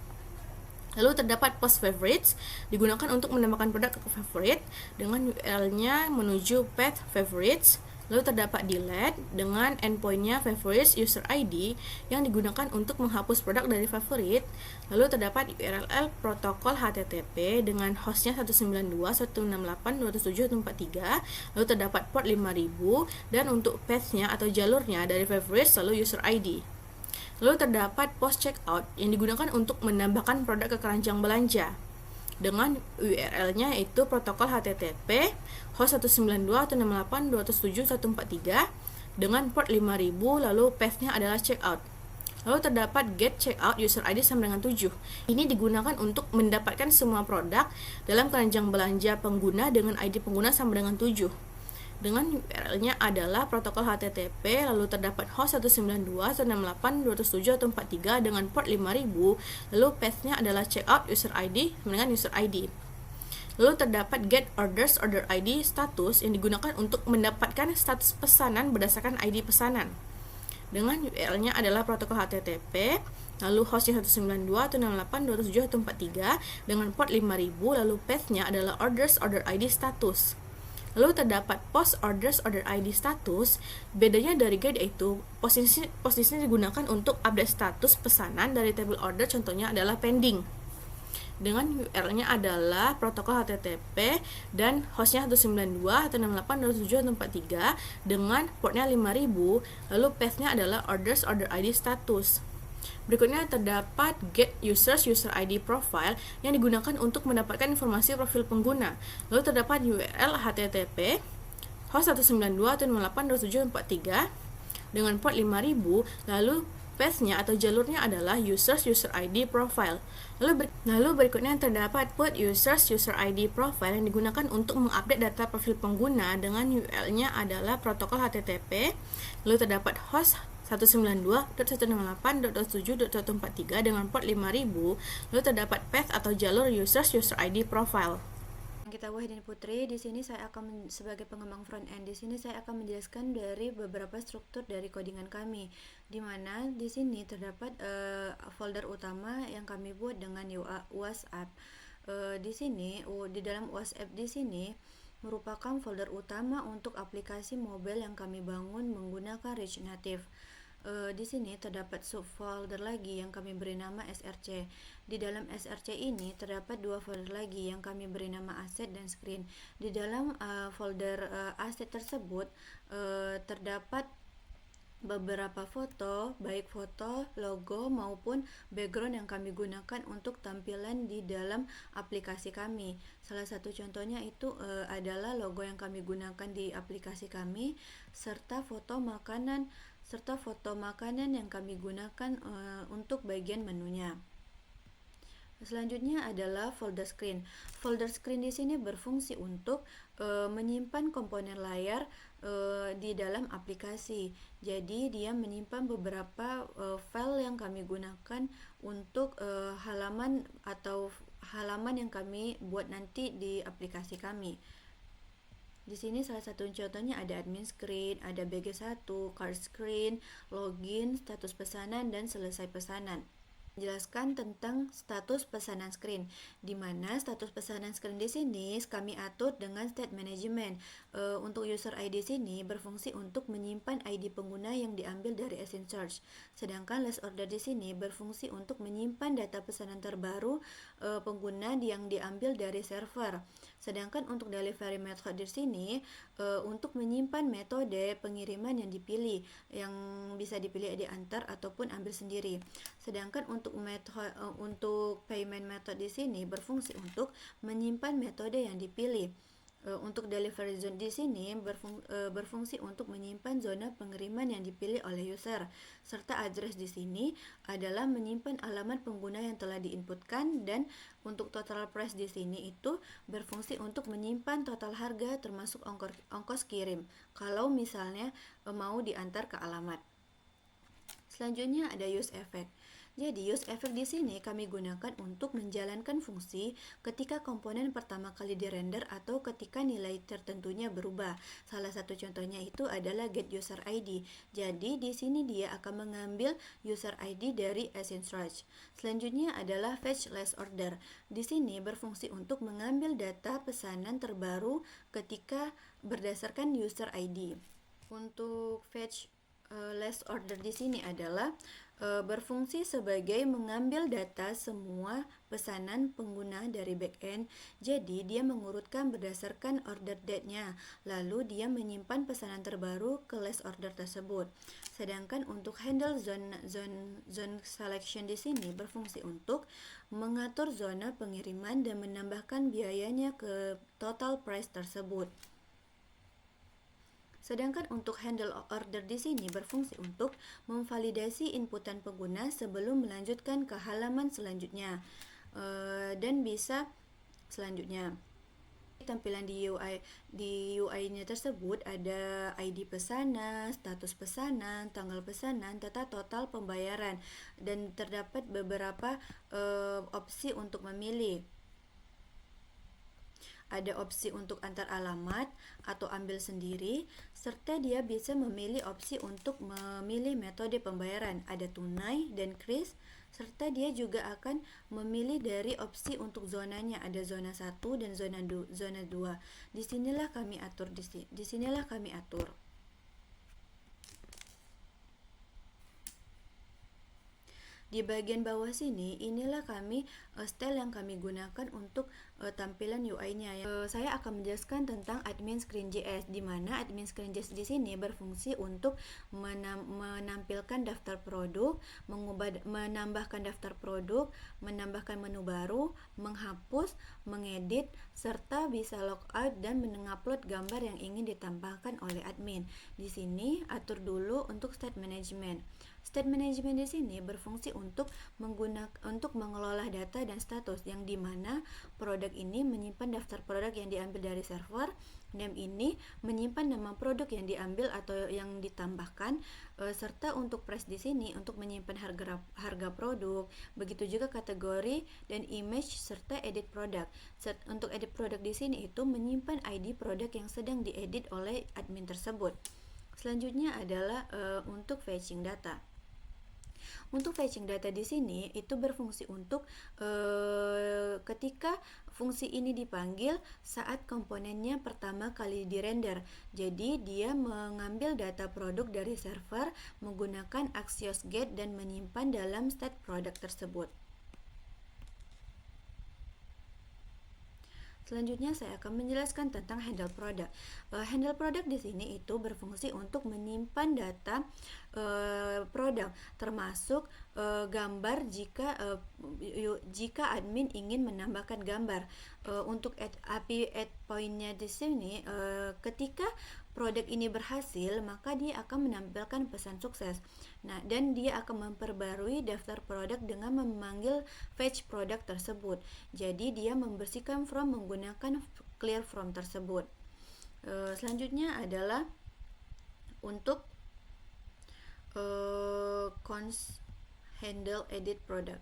Lalu terdapat post favorites, digunakan untuk menambahkan produk ke favorit dengan URL-nya menuju path favorites. Lalu terdapat delete dengan endpoint-nya favorites user ID yang digunakan untuk menghapus produk dari favorit. Lalu terdapat URL protokol HTTP dengan hostnya 192.168.207.143. Lalu terdapat port 5000 dan untuk path-nya atau jalurnya dari favorites lalu user ID. Lalu terdapat post checkout yang digunakan untuk menambahkan produk ke keranjang belanja dengan URL-nya yaitu protokol HTTP host 192.168.207.143 dengan port 5000, lalu path-nya adalah checkout. Lalu terdapat get checkout user ID sama dengan 7. Ini digunakan untuk mendapatkan semua produk dalam keranjang belanja pengguna dengan ID pengguna sama dengan 7. Dengan URL-nya adalah protokol HTTP, lalu terdapat host 192.168.207.143 dengan port 5000, lalu path-nya adalah checkout user ID dengan user ID. Lalu terdapat get orders order ID status yang digunakan untuk mendapatkan status pesanan berdasarkan ID pesanan. Dengan URL-nya adalah protokol HTTP, lalu hostnya 192.168.207.143 dengan port 5000, lalu path-nya adalah orders order ID status. Lalu terdapat post orders order ID status. Bedanya dari get yaitu posisinya digunakan untuk update status pesanan dari table order, contohnya adalah pending. dengan URL-nya adalah protokol HTTP dan hostnya 192.168.167.143 dengan portnya 5000, lalu path-nya adalah orders order ID status. Berikutnya terdapat get users user ID profile yang digunakan untuk mendapatkan informasi profil pengguna. Lalu terdapat URL HTTP host 192.168.167.143 dengan port 5000, lalu path-nya atau jalurnya adalah users user ID profile. Lalu berikutnya terdapat put users user ID profile yang digunakan untuk mengupdate data profil pengguna dengan URL-nya adalah protokol HTTP. Lalu terdapat host 192.168.167.143 dengan port 5000. Lalu terdapat path atau jalur users user ID profile. Kita Wahidin Putri. Di sini saya akan sebagai pengembang front end. Di sini saya akan menjelaskan dari beberapa struktur dari codingan kami. Di mana di sini terdapat folder utama yang kami buat dengan WhatsApp. Di sini di dalam WhatsApp di sini merupakan folder utama untuk aplikasi mobile yang kami bangun menggunakan Rich Native. Di sini terdapat subfolder lagi yang kami beri nama SRC. Di dalam SRC ini terdapat dua folder lagi yang kami beri nama asset dan screen. Di dalam folder asset tersebut terdapat beberapa foto, baik foto, logo maupun background yang kami gunakan untuk tampilan di dalam aplikasi kami. Salah satu contohnya itu adalah logo yang kami gunakan di aplikasi kami, serta foto makanan yang kami gunakan untuk bagian menunya. Selanjutnya adalah folder screen. Folder screen di sini berfungsi untuk menyimpan komponen layar di dalam aplikasi. Jadi dia menyimpan beberapa file yang kami gunakan untuk halaman yang kami buat nanti di aplikasi kami. Di sini salah satu contohnya ada admin screen, ada BG1, card screen, login, status pesanan, dan selesai pesanan. Jelaskan tentang status pesanan screen, di mana status pesanan screen di sini kami atur dengan state management. Untuk user ID sini berfungsi untuk menyimpan ID pengguna yang diambil dari Elasticsearch. Sedangkan last order di sini berfungsi untuk menyimpan data pesanan terbaru pengguna yang diambil dari server. Sedangkan untuk delivery method di sini untuk menyimpan metode pengiriman yang dipilih, yang bisa dipilih diantar ataupun ambil sendiri. Sedangkan untuk payment method di sini berfungsi untuk menyimpan metode yang dipilih. Untuk delivery zone di sini berfungsi untuk menyimpan zona pengiriman yang dipilih oleh user, serta address di sini adalah menyimpan alamat pengguna yang telah diinputkan, dan untuk total price di sini itu berfungsi untuk menyimpan total harga termasuk ongkos kirim kalau misalnya mau diantar ke alamat. Selanjutnya ada use effect. Jadi use effect di sini kami gunakan untuk menjalankan fungsi ketika komponen pertama kali dirender atau ketika nilai tertentunya berubah. Salah satu contohnya itu adalah get user ID. Jadi di sini dia akan mengambil user ID dari Elasticsearch. Selanjutnya adalah fetch last order. Di sini berfungsi untuk mengambil data pesanan terbaru ketika berdasarkan user ID. Untuk fetch last order di sini adalah berfungsi sebagai mengambil data semua pesanan pengguna dari backend. Jadi dia mengurutkan berdasarkan order date-nya, lalu dia menyimpan pesanan terbaru ke last order tersebut. Sedangkan untuk handle zone selection di sini berfungsi untuk mengatur zona pengiriman dan menambahkan biayanya ke total price tersebut. Sedangkan untuk handle order di sini berfungsi untuk memvalidasi inputan pengguna sebelum melanjutkan ke halaman selanjutnya dan bisa selanjutnya. Tampilan di UI-nya tersebut ada ID pesanan, status pesanan, tanggal pesanan, serta total pembayaran, dan terdapat beberapa opsi untuk memilih. Ada opsi untuk antar alamat atau ambil sendiri, serta dia bisa memilih opsi untuk memilih metode pembayaran. Ada tunai dan kris, serta dia juga akan memilih dari opsi untuk zonanya. Ada zona 1 dan zona 2. Disinilah kami atur. Di bagian bawah sini, inilah style yang kami gunakan untuk tampilan UI-nya. Saya akan menjelaskan tentang admin screen.js, di mana admin screen.js di sini berfungsi untuk menampilkan daftar produk, menambahkan daftar produk, menambahkan menu baru, menghapus, mengedit, serta bisa logout dan mengupload gambar yang ingin ditambahkan oleh admin. Di sini atur dulu untuk state management. State management di sini berfungsi untuk mengelola data dan status, yang dimana produk ini menyimpan daftar produk yang diambil dari server, name ini menyimpan nama produk yang diambil atau yang ditambahkan, serta untuk price di sini untuk menyimpan harga produk, begitu juga kategori dan image serta edit produk. Untuk edit produk di sini itu menyimpan ID produk yang sedang diedit oleh admin tersebut. Selanjutnya adalah untuk fetching data. Untuk fetching data di sini itu berfungsi untuk ketika fungsi ini dipanggil saat komponennya pertama kali dirender. Jadi dia mengambil data produk dari server menggunakan Axios Get dan menyimpan dalam state produk tersebut. Selanjutnya saya akan menjelaskan tentang handle product. Handle product di sini itu berfungsi untuk menyimpan data produk, termasuk gambar jika admin ingin menambahkan gambar. Untuk API add point-nya di sini, ketika produk ini berhasil, maka dia akan menampilkan pesan sukses. Nah, dan dia akan memperbarui daftar produk dengan memanggil fetch produk tersebut. Jadi dia membersihkan from menggunakan clear from tersebut. Selanjutnya adalah untuk cons handle edit product.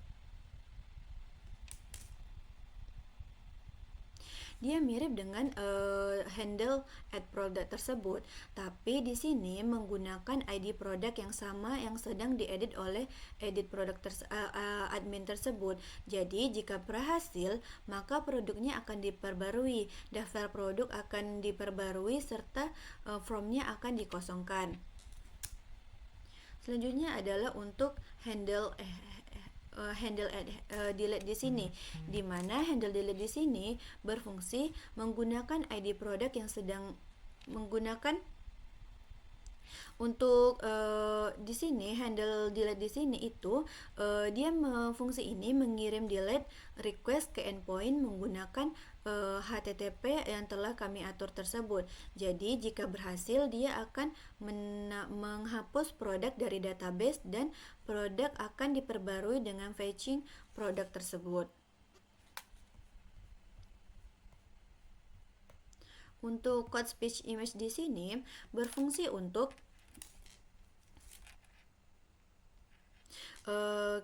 Dia mirip dengan handle add product tersebut, tapi di sini menggunakan ID produk yang sama yang sedang diedit oleh edit produk admin tersebut. Jadi jika berhasil, maka produknya akan diperbarui, daftar produk akan diperbarui serta from-nya akan dikosongkan. Selanjutnya adalah untuk handle delete di sini, di mana handle delete di sini berfungsi menggunakan ID produk yang sedang menggunakan untuk di sini handle delete di sini itu fungsi ini mengirim delete request ke endpoint menggunakan HTTP yang telah kami atur tersebut. Jadi jika berhasil, dia akan menghapus produk dari database dan produk akan diperbarui dengan fetching produk tersebut. Untuk code speech image di sini berfungsi untuk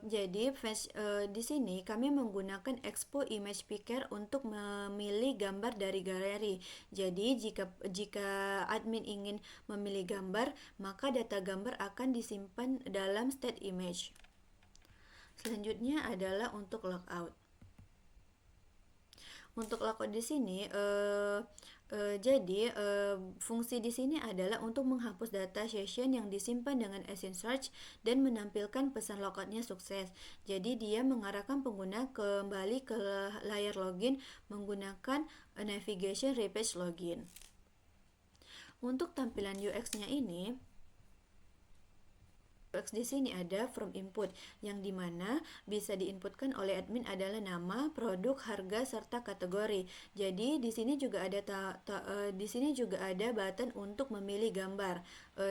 di sini kami menggunakan Expo Image Picker untuk memilih gambar dari galeri. Jadi jika admin ingin memilih gambar, maka data gambar akan disimpan dalam state image. Selanjutnya adalah untuk logout. Untuk logout di sini fungsi di sini adalah untuk menghapus data session yang disimpan dengan async search dan menampilkan pesan logoutnya sukses. Jadi dia mengarahkan pengguna kembali ke layar login menggunakan navigation repage login. Untuk tampilan UX-nya ini, UX di sini ada from input, yang dimana bisa diinputkan oleh admin adalah nama, produk, harga, serta kategori. Jadi di sini juga ada button untuk memilih gambar.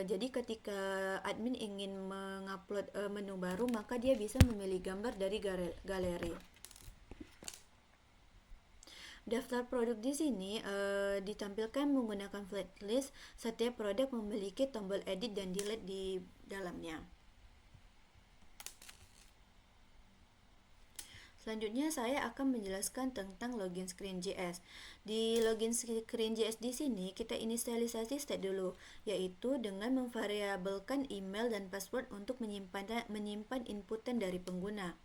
Jadi ketika admin ingin mengupload menu baru, maka dia bisa memilih gambar dari galeri. Daftar produk di sini ditampilkan menggunakan flat list. Setiap produk memiliki tombol edit dan delete di dalamnya. Selanjutnya saya akan menjelaskan tentang login screen.js. Di login screen.js di sini kita inisialisasi state dulu, yaitu dengan memvariabelkan email dan password untuk menyimpan inputan dari pengguna.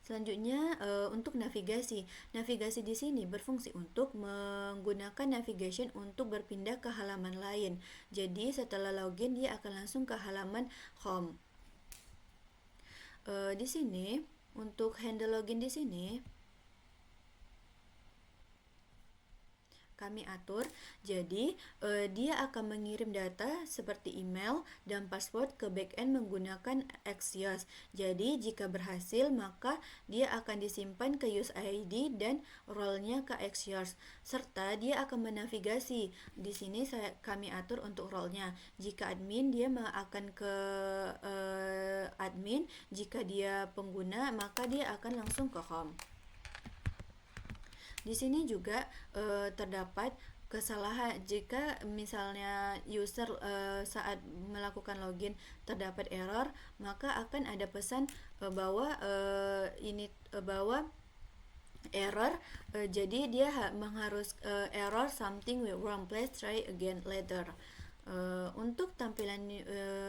Selanjutnya untuk navigasi. Navigasi di sini berfungsi untuk menggunakan navigation untuk berpindah ke halaman lain. Jadi setelah login dia akan langsung ke halaman home. di sini untuk handle login di sini kami atur, jadi dia akan mengirim data seperti email dan password ke backend menggunakan Axios. Jadi jika berhasil maka dia akan disimpan ke use ID dan role-nya ke Axios, serta dia akan menavigasi. Di sini kami atur untuk role-nya. Jika admin dia akan ke admin, jika dia pengguna maka dia akan langsung ke home. Di sini juga terdapat kesalahan jika misalnya user saat melakukan login terdapat error, maka akan ada pesan bahwa error, jadi dia harus error something with wrong place, try again later. Untuk tampilan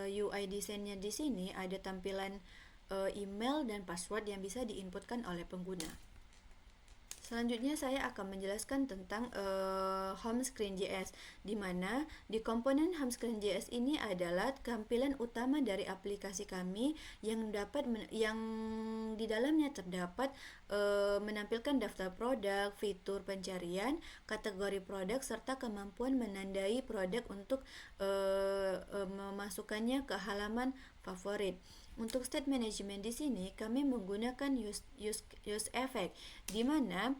UI desainnya di sini ada tampilan email dan password yang bisa diinputkan oleh pengguna. Selanjutnya saya akan menjelaskan tentang home screen JS, di mana di komponen home screen JS ini adalah tampilan utama dari aplikasi kami yang di dalamnya terdapat menampilkan daftar produk, fitur pencarian, kategori produk, serta kemampuan menandai produk untuk memasukkannya ke halaman favorit. Untuk state management di sini kami menggunakan use effect, di mana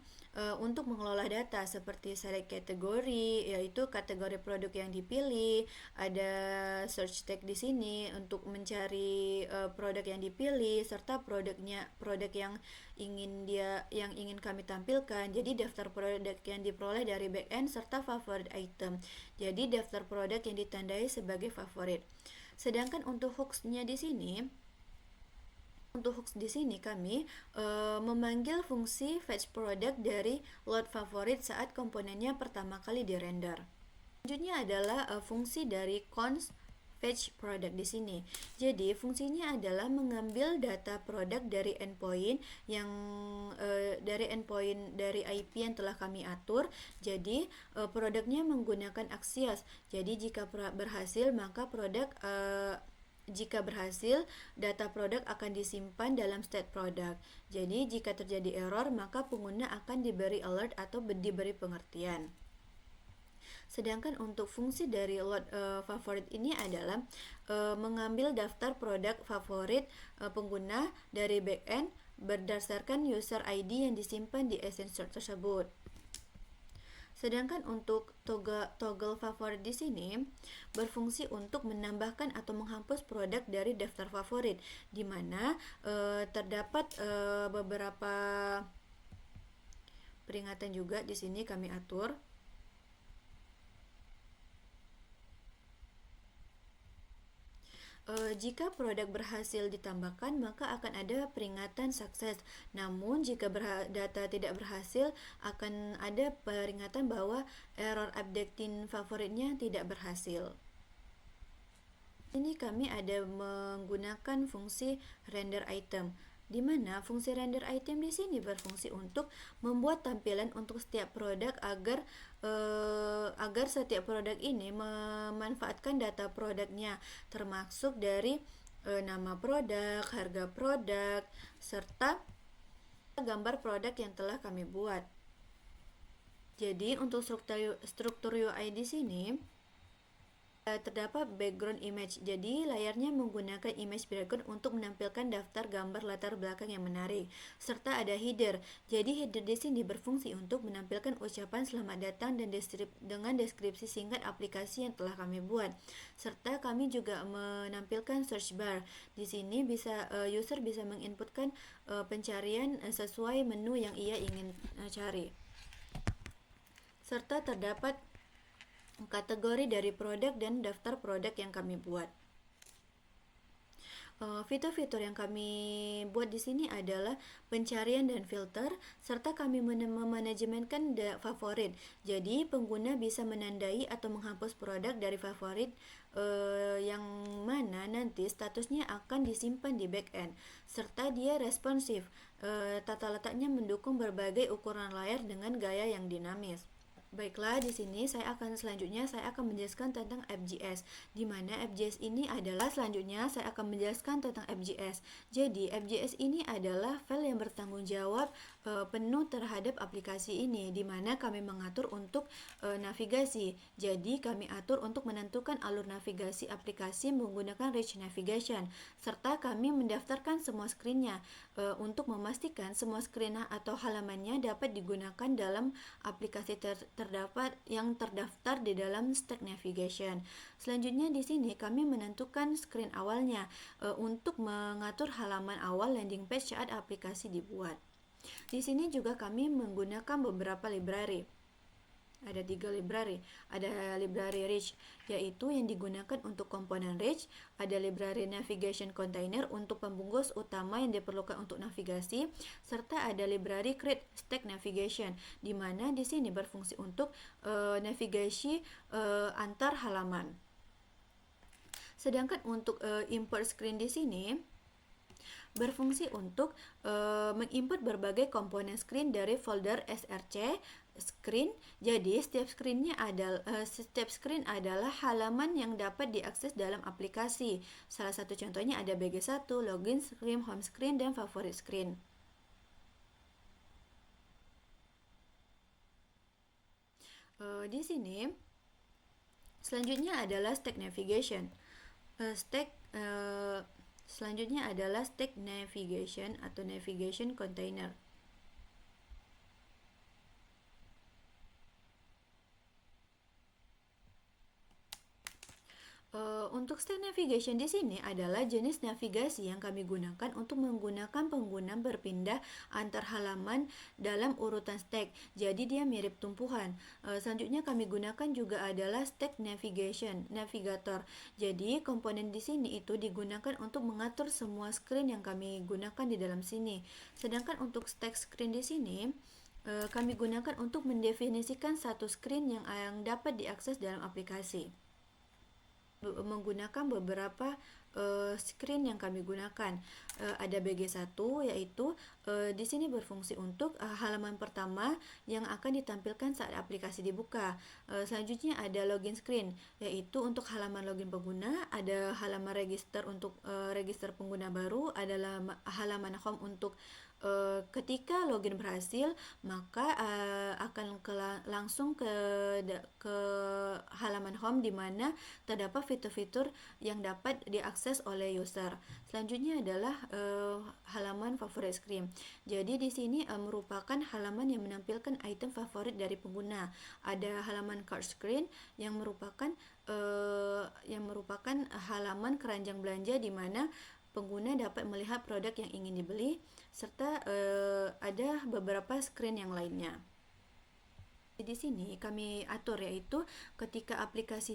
untuk mengelola data seperti select kategori, yaitu kategori produk yang dipilih, ada search tag di sini untuk mencari produk yang dipilih, serta produk yang ingin kami tampilkan. Jadi daftar produk yang diperoleh dari backend serta favorit item. Jadi daftar produk yang ditandai sebagai favorit. Sedangkan untuk hooks-nya di sini, kami memanggil fungsi fetch product dari load favorit saat komponennya pertama kali dirender. Selanjutnya adalah fungsi dari const fetch product di sini. Jadi fungsinya adalah mengambil data produk dari endpoint dari IP yang telah kami atur. Jadi produknya menggunakan Axios. Jadi jika berhasil maka data produk akan disimpan dalam state product. Jadi jika terjadi error maka pengguna akan diberi alert atau diberi pengertian. Sedangkan untuk fungsi dari load favorit ini adalah mengambil daftar produk favorit pengguna dari backend berdasarkan user ID yang disimpan di Essential tersebut. Sedangkan untuk toggle favorit di sini berfungsi untuk menambahkan atau menghapus produk dari daftar favorit, di mana terdapat beberapa peringatan juga di sini kami atur. Jika produk berhasil ditambahkan maka akan ada peringatan sukses. Namun jika data tidak berhasil akan ada peringatan bahwa error updating favoritnya tidak berhasil. Ini kami ada menggunakan fungsi render item, di mana fungsi render item di sini berfungsi untuk membuat tampilan untuk setiap produk agar setiap produk ini memanfaatkan data produknya, termasuk dari nama produk, harga produk, serta gambar produk yang telah kami buat. Jadi untuk struktur UI di sini terdapat background image. Jadi layarnya menggunakan image background untuk menampilkan daftar gambar latar belakang yang menarik, serta ada header. Jadi header di sini berfungsi untuk menampilkan ucapan selamat datang dan dengan deskripsi singkat aplikasi yang telah kami buat. Serta kami juga menampilkan search bar. Di sini user bisa menginputkan pencarian sesuai menu yang ia ingin cari. Serta terdapat kategori dari produk dan daftar produk yang kami buat. Fitur-fitur yang kami buat di sini adalah pencarian dan filter, serta kami memanajemenkan favorit. Jadi pengguna bisa menandai atau menghapus produk dari favorit yang mana nanti statusnya akan disimpan di backend, serta dia responsif. Tata letaknya mendukung berbagai ukuran layar dengan gaya yang dinamis. Baiklah, di sini selanjutnya saya akan menjelaskan tentang FGS. Di mana FGS ini adalah selanjutnya saya akan menjelaskan tentang FGS. Jadi, FGS ini adalah file yang bertanggung jawab penuh terhadap aplikasi ini, di mana kami mengatur untuk navigasi. Jadi, kami atur untuk menentukan alur navigasi aplikasi menggunakan Rich Navigation, serta kami mendaftarkan semua screen-nya untuk memastikan semua screen atau halamannya dapat digunakan dalam aplikasi yang terdaftar di dalam stack navigation. Selanjutnya di sini kami menentukan screen awalnya untuk mengatur halaman awal landing page saat aplikasi dibuat. Di sini juga kami menggunakan beberapa library. Ada 3 library. Ada library Rich, yaitu yang digunakan untuk komponen Rich. Ada library Navigation Container untuk pembungkus utama yang diperlukan untuk navigasi, serta ada library Create Stack Navigation, di mana di sini berfungsi untuk navigasi antar halaman. Sedangkan untuk import screen di sini berfungsi untuk mengimport berbagai komponen screen dari folder src screen. Jadi setiap screen adalah halaman yang dapat diakses dalam aplikasi. Salah satu contohnya ada BG1, login screen, home screen, dan favorite screen. Di sini selanjutnya adalah stack navigation. Selanjutnya adalah stack navigation atau navigation container. Untuk stack navigation di sini adalah jenis navigasi yang kami gunakan untuk menggunakan pengguna berpindah antar halaman dalam urutan stack. Jadi dia mirip tumpuhan. Selanjutnya kami gunakan juga adalah stack navigation navigator. Jadi komponen di sini itu digunakan untuk mengatur semua screen yang kami gunakan di dalam sini. Sedangkan untuk stack screen di sini kami gunakan untuk mendefinisikan satu screen yang dapat diakses dalam aplikasi. Menggunakan beberapa screen yang kami gunakan. Ada BG1, yaitu di sini berfungsi untuk halaman pertama yang akan ditampilkan saat aplikasi dibuka. Selanjutnya ada login screen, yaitu untuk halaman login pengguna. Ada halaman register untuk register pengguna baru. Ada halaman home untuk ketika login berhasil, maka akan langsung ke halaman home di mana terdapat fitur-fitur yang dapat diakses oleh user. Selanjutnya adalah halaman favorite screen. Jadi di sini merupakan halaman yang menampilkan item favorit dari pengguna. Ada halaman cart screen yang merupakan halaman keranjang belanja di mana pengguna dapat melihat produk yang ingin dibeli, serta ada beberapa screen yang lainnya. Di sini kami atur, yaitu ketika aplikasi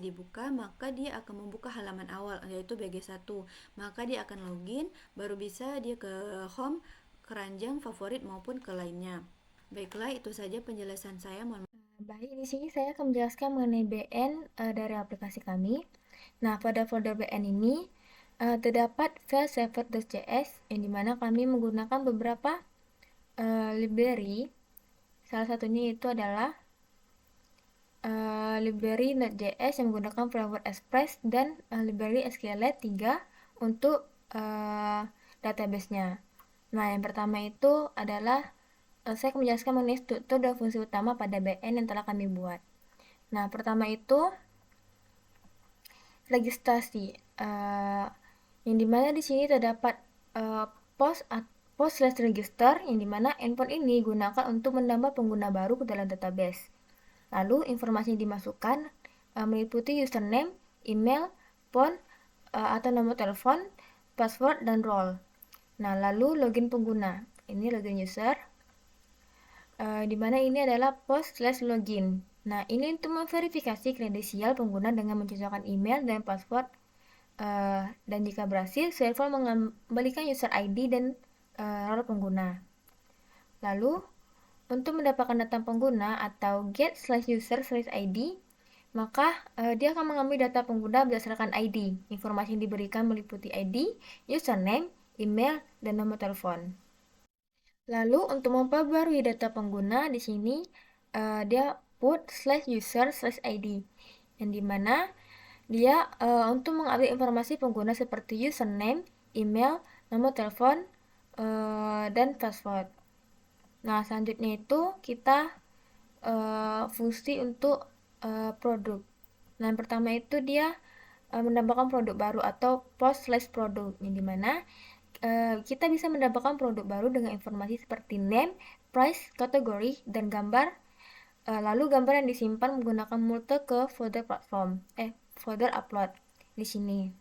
dibuka, maka dia akan membuka halaman awal, yaitu BG1. Maka dia akan login, baru bisa dia ke home, keranjang favorit maupun ke lainnya. Baiklah, itu saja penjelasan saya. Baik, di sini saya akan menjelaskan mengenai BN dari aplikasi kami. Nah, pada folder BN ini terdapat file saver.js yang dimana kami menggunakan beberapa library. Salah satunya itu adalah library Node.js yang menggunakan framework Express dan library SQLite 3 untuk database-nya. Nah, yang pertama itu adalah saya akan menjelaskan mengenai struktur dan fungsi utama pada BN yang telah kami buat. Nah, pertama itu registrasi, yang dimana di sini terdapat post/register, yang dimana endpoint ini digunakan untuk menambah pengguna baru ke dalam database. Lalu informasi yang dimasukkan meliputi username, email, phone atau nomor telepon, password, dan role. Nah, lalu login pengguna, ini login user, dimana ini adalah post/login. Nah, ini untuk memverifikasi kredensial pengguna dengan mencocokkan email dan password, dan jika berhasil, server mengembalikan user ID dan role pengguna. Lalu, untuk mendapatkan data pengguna atau get/user/id, maka dia akan mengambil data pengguna berdasarkan ID. Informasi yang diberikan meliputi ID, username, email, dan nomor telepon. Lalu untuk memperbarui data pengguna di sini dia put /user/id, yang dimana dia untuk mengupdate informasi pengguna seperti username, email, nomor telepon, dan password. Nah, selanjutnya itu kita fungsi untuk produk. Nah, yang pertama itu dia menambahkan produk baru atau post/produk, yang dimana kita bisa mendapatkan produk baru dengan informasi seperti name, price, kategori, dan gambar. Lalu gambar yang disimpan menggunakan multe ke folder platform, folder upload di sini.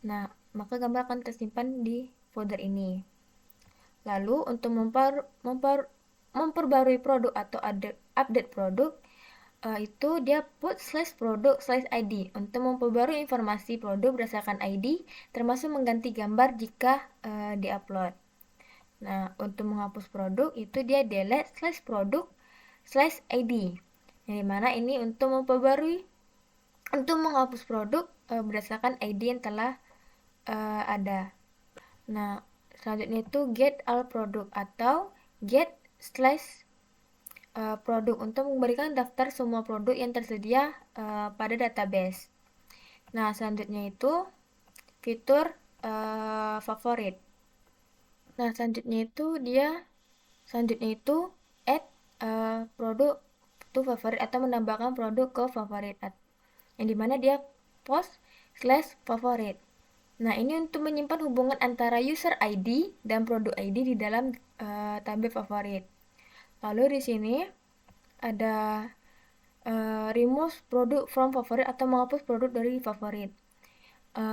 Nah, maka gambar akan tersimpan di folder ini. Lalu untuk memperbarui produk atau update produk, itu dia put /product/id untuk memperbarui informasi produk berdasarkan ID, termasuk mengganti gambar jika diupload. Nah, untuk menghapus produk itu dia delete /product/id, yang dimana ini untuk menghapus produk berdasarkan ID yang telah ada. Nah, selanjutnya itu get all product atau get /produk untuk memberikan daftar semua produk yang tersedia pada database. Nah, selanjutnya itu fitur favorit. Nah, selanjutnya itu add produk to favorit atau menambahkan produk ke favorit, yang dimana dia post/favorit. Nah, ini untuk menyimpan hubungan antara user ID dan produk ID di dalam tabel favorit. Lalu di sini ada remove product from favorit atau menghapus produk dari favorit.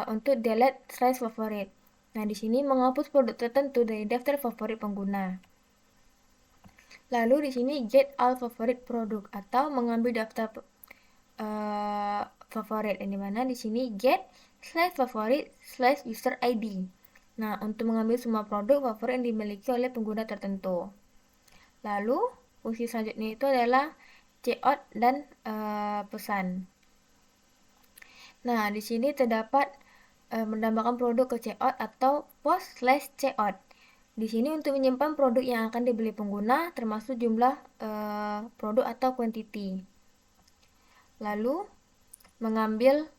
Untuk delete /favorit. Nah, di sini menghapus produk tertentu dari daftar favorit pengguna. Lalu di sini get all favorite produk atau mengambil daftar favorit, yang dimana di sini get /favorit/user ID. Nah, untuk mengambil semua produk favorit yang dimiliki oleh pengguna tertentu. Lalu fungsi selanjutnya itu adalah checkout dan pesan. Nah, di sini terdapat menambahkan produk ke checkout atau post/checkout. Di sini untuk menyimpan produk yang akan dibeli pengguna, termasuk jumlah produk atau quantity. Lalu mengambil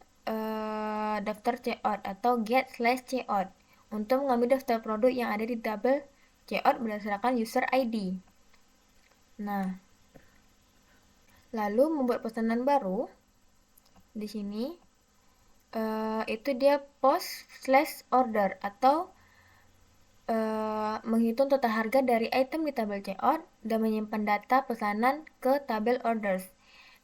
daftar checkout atau get/checkout untuk mengambil daftar produk yang ada di tabel checkout berdasarkan user ID. Nah, lalu membuat pesanan baru. Di sini itu dia post/order atau menghitung total harga dari item di tabel checkout dan menyimpan data pesanan ke tabel orders.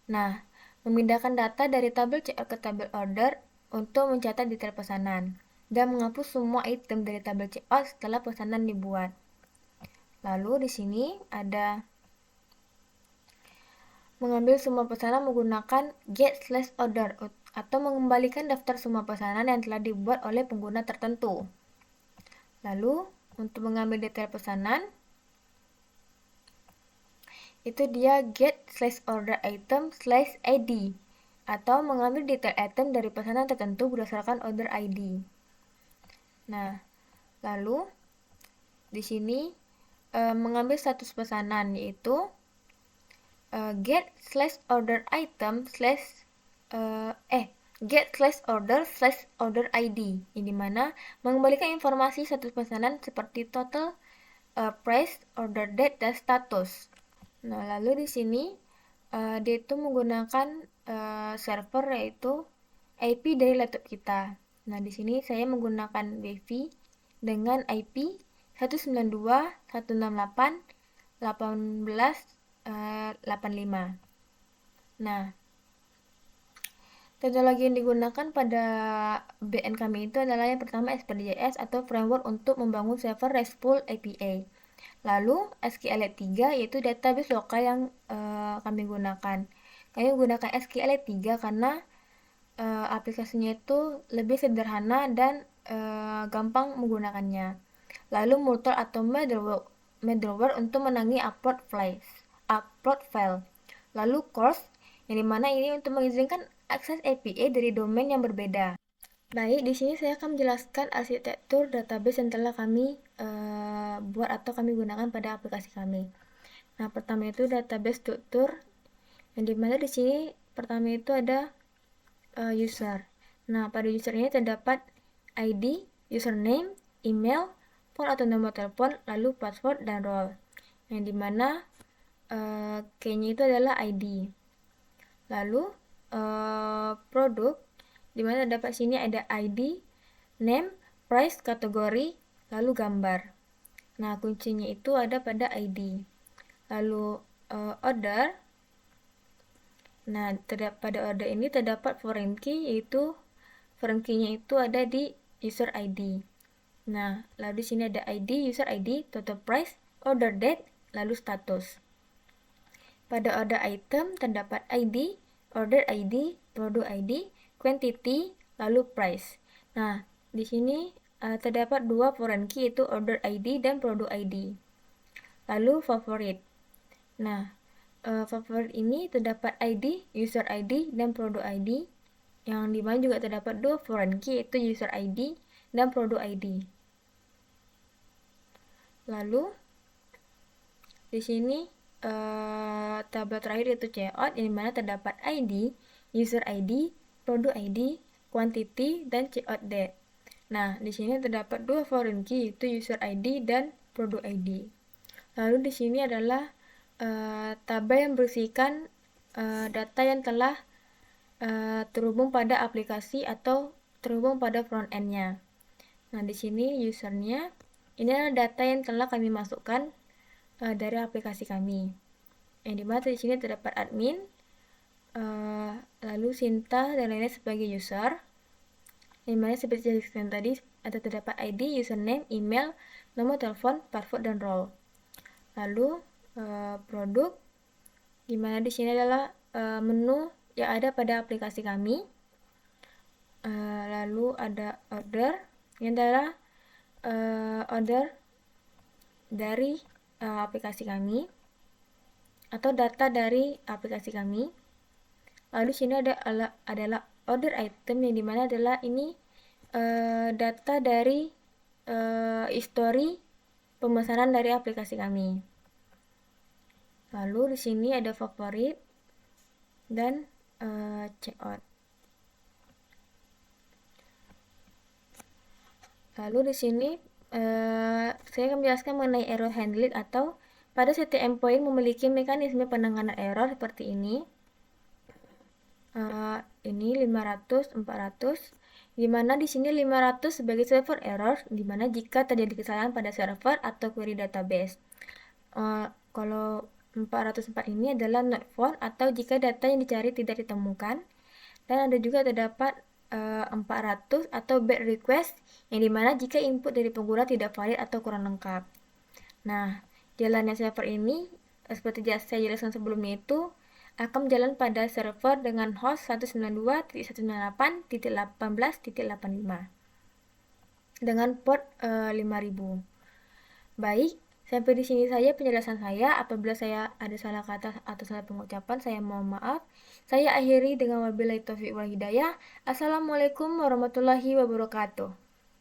Nah, memindahkan data dari tabel checkout ke tabel order untuk mencatat detail pesanan dan menghapus semua item dari tabel checkout setelah pesanan dibuat. Lalu di sini ada mengambil semua pesanan menggunakan get/order atau mengembalikan daftar semua pesanan yang telah dibuat oleh pengguna tertentu. Lalu untuk mengambil detail pesanan itu dia get/order item/id atau mengambil detail item dari pesanan tertentu berdasarkan order ID. Nah, lalu di sini mengambil status pesanan yaitu get/order item get/order/order ID, yang dimana mengembalikan informasi status pesanan seperti total, price, order date, dan status. Nah, lalu di sini dia itu menggunakan server yaitu IP dari laptop kita. Nah, di sini saya menggunakan Wi-Fi dengan IP 192.168.18.85. Nah, teknologi yang digunakan pada BN kami itu adalah yang pertama SPDJS atau Framework untuk membangun server RESTful API. Lalu SQLite 3 yaitu database lokal yang kami gunakan. Kami menggunakan SQLite 3 karena aplikasinya itu lebih sederhana dan gampang menggunakannya. Lalu Moodle atau middleware untuk menangani upload file. Lalu Course, yang dimana ini untuk mengizinkan akses API dari domain yang berbeda. Baik, di sini saya akan menjelaskan arsitektur database yang telah kami buat atau kami gunakan pada aplikasi kami. Nah, pertama itu database struktur, yang dimana di sini pertama itu ada user. Nah, pada user ini terdapat ID, username, email, phone atau nomor telepon, lalu password dan role. Yang dimana key-nya itu adalah ID. Lalu produk, dimana terdapat sini ada ID, name, price, kategori, lalu gambar. Nah, kuncinya itu ada pada ID. Lalu order. Nah, pada order ini terdapat foreign key, yaitu foreign key-nya itu ada di user ID. Nah, lalu di sini ada ID, user ID, total price, order date, lalu status. Pada order item terdapat ID, order ID, product ID, quantity, lalu price. Nah, di sini terdapat dua foreign key, yaitu order ID dan product ID. Lalu favorit. Nah, favorit ini terdapat ID, user ID, dan product ID. Yang dimana juga terdapat dua foreign key, yaitu user ID dan product ID. Lalu di sini tabel terakhir yaitu checkout, yang dimana terdapat ID, user ID, product ID, quantity, dan checkout date. Nah, di sini terdapat dua foreign key, yaitu user ID dan product ID. Lalu di sini adalah tabel yang berisikan data yang telah terhubung pada aplikasi atau terhubung pada front end-nya. Nah, di sini usernya, ini adalah data yang telah kami masukkan dari aplikasi kami. Yang dimana di sini terdapat admin, lalu Sinta dan lainnya sebagai user. Yang dimana seperti yang disebutkan tadi, ada terdapat ID, username, email, nomor telepon, password, dan role. Lalu produk, dimana di sini adalah menu yang ada pada aplikasi kami. Lalu ada order, yang adalah order dari aplikasi kami atau data dari aplikasi kami. Lalu sini adalah order item, yang dimana adalah ini data dari history pemesanan dari aplikasi kami. Lalu di sini ada favorit dan checkout. Lalu di sini saya akan menjelaskan mengenai error handling, atau pada setiap endpoint memiliki mekanisme penanganan error seperti ini. Ini 500, 400, di mana di sini 500 sebagai server error, di mana jika terjadi kesalahan pada server atau query database. Kalau 404 ini adalah not found, atau jika data yang dicari tidak ditemukan. Dan ada juga terdapat 400 atau bad request, yang dimana jika input dari pengguna tidak valid atau kurang lengkap. Nah, jalannya server ini seperti saya jelaskan sebelumnya itu akan berjalan pada server dengan host 192.198.18.85 dengan port 5000. Baik, sampai di sini saja penjelasan saya. Apabila saya ada salah kata atau salah pengucapan, saya mohon maaf. Saya akhiri dengan wabillahi taufiq wal hidayah. Assalamualaikum warahmatullahi wabarakatuh.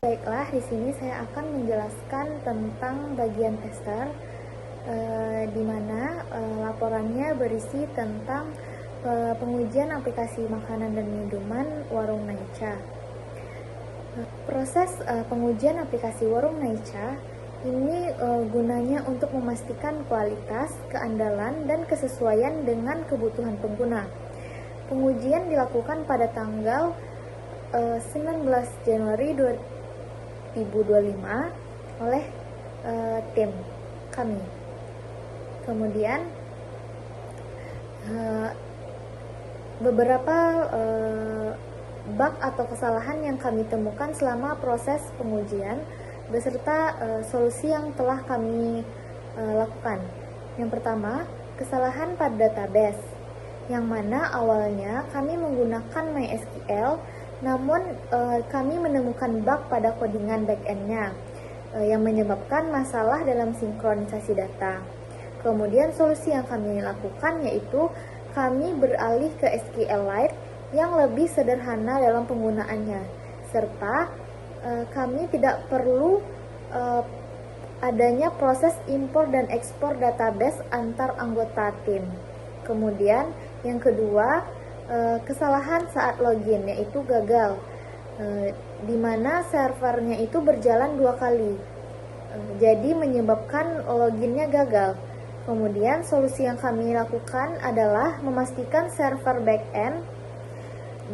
Baiklah, di sini saya akan menjelaskan tentang bagian tester, di mana laporannya berisi tentang pengujian aplikasi makanan dan minuman Warung Naicha. Proses pengujian aplikasi Warung Naicha ini gunanya untuk memastikan kualitas, keandalan, dan kesesuaian dengan kebutuhan pengguna. Pengujian dilakukan pada tanggal 19 Januari 2025 oleh tim kami. Kemudian beberapa bug atau kesalahan yang kami temukan selama proses pengujian beserta solusi yang telah kami lakukan. Yang pertama, kesalahan pada database, yang mana awalnya kami menggunakan MySQL, namun kami menemukan bug pada codingan backend-nya yang menyebabkan masalah dalam sinkronisasi data. Kemudian solusi yang kami lakukan yaitu kami beralih ke SQLite yang lebih sederhana dalam penggunaannya, serta kami tidak perlu adanya proses impor dan ekspor database antar anggota tim. Kemudian yang kedua, kesalahan saat login, yaitu gagal, di mana servernya itu berjalan 2 kali, jadi menyebabkan loginnya gagal. Kemudian solusi yang kami lakukan adalah memastikan server backend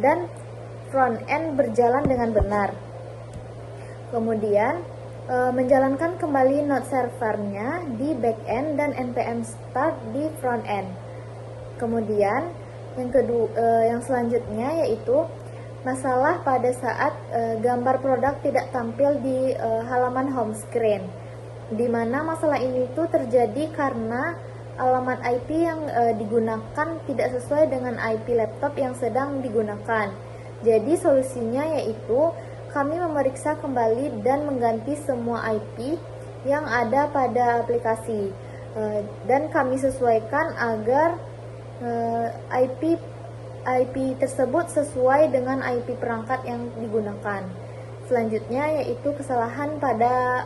dan frontend berjalan dengan benar. Kemudian menjalankan kembali node servernya di backend dan npm start di frontend. Kemudian yang selanjutnya yaitu masalah pada saat gambar produk tidak tampil di halaman home screen, di mana masalah ini tuh terjadi karena alamat IP yang digunakan tidak sesuai dengan IP laptop yang sedang digunakan. Jadi solusinya yaitu kami memeriksa kembali dan mengganti semua IP yang ada pada aplikasi, dan kami sesuaikan agar IP tersebut sesuai dengan IP perangkat yang digunakan. Selanjutnya yaitu kesalahan pada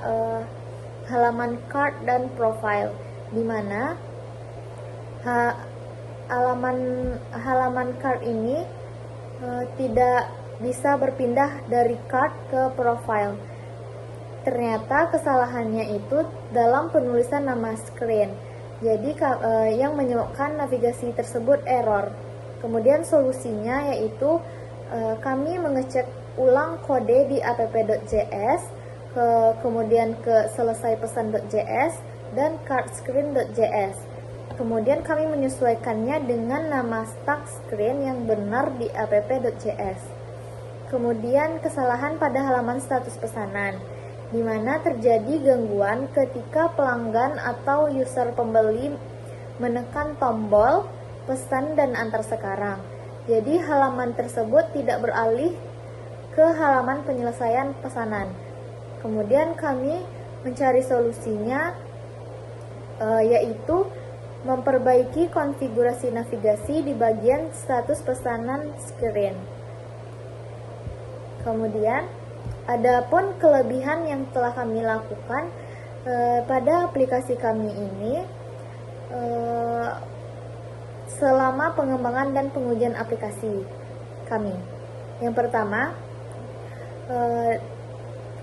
halaman card dan profile, di mana halaman card ini tidak bisa berpindah dari card ke profile. Ternyata kesalahannya itu dalam penulisan nama screen, jadi yang menyebabkan navigasi tersebut error. Kemudian solusinya yaitu kami mengecek ulang kode di app.js, kemudian ke selesai pesan.js dan cardscreen.js. Kemudian kami menyesuaikannya dengan nama stack screen yang benar di app.js. Kemudian kesalahan pada halaman status pesanan, di mana terjadi gangguan ketika pelanggan atau user pembeli menekan tombol pesan dan antar sekarang. Jadi halaman tersebut tidak beralih ke halaman penyelesaian pesanan. Kemudian kami mencari solusinya, yaitu memperbaiki konfigurasi navigasi di bagian status pesanan screen. Kemudian, adapun kelebihan yang telah kami lakukan pada aplikasi kami ini selama pengembangan dan pengujian aplikasi kami. Yang pertama,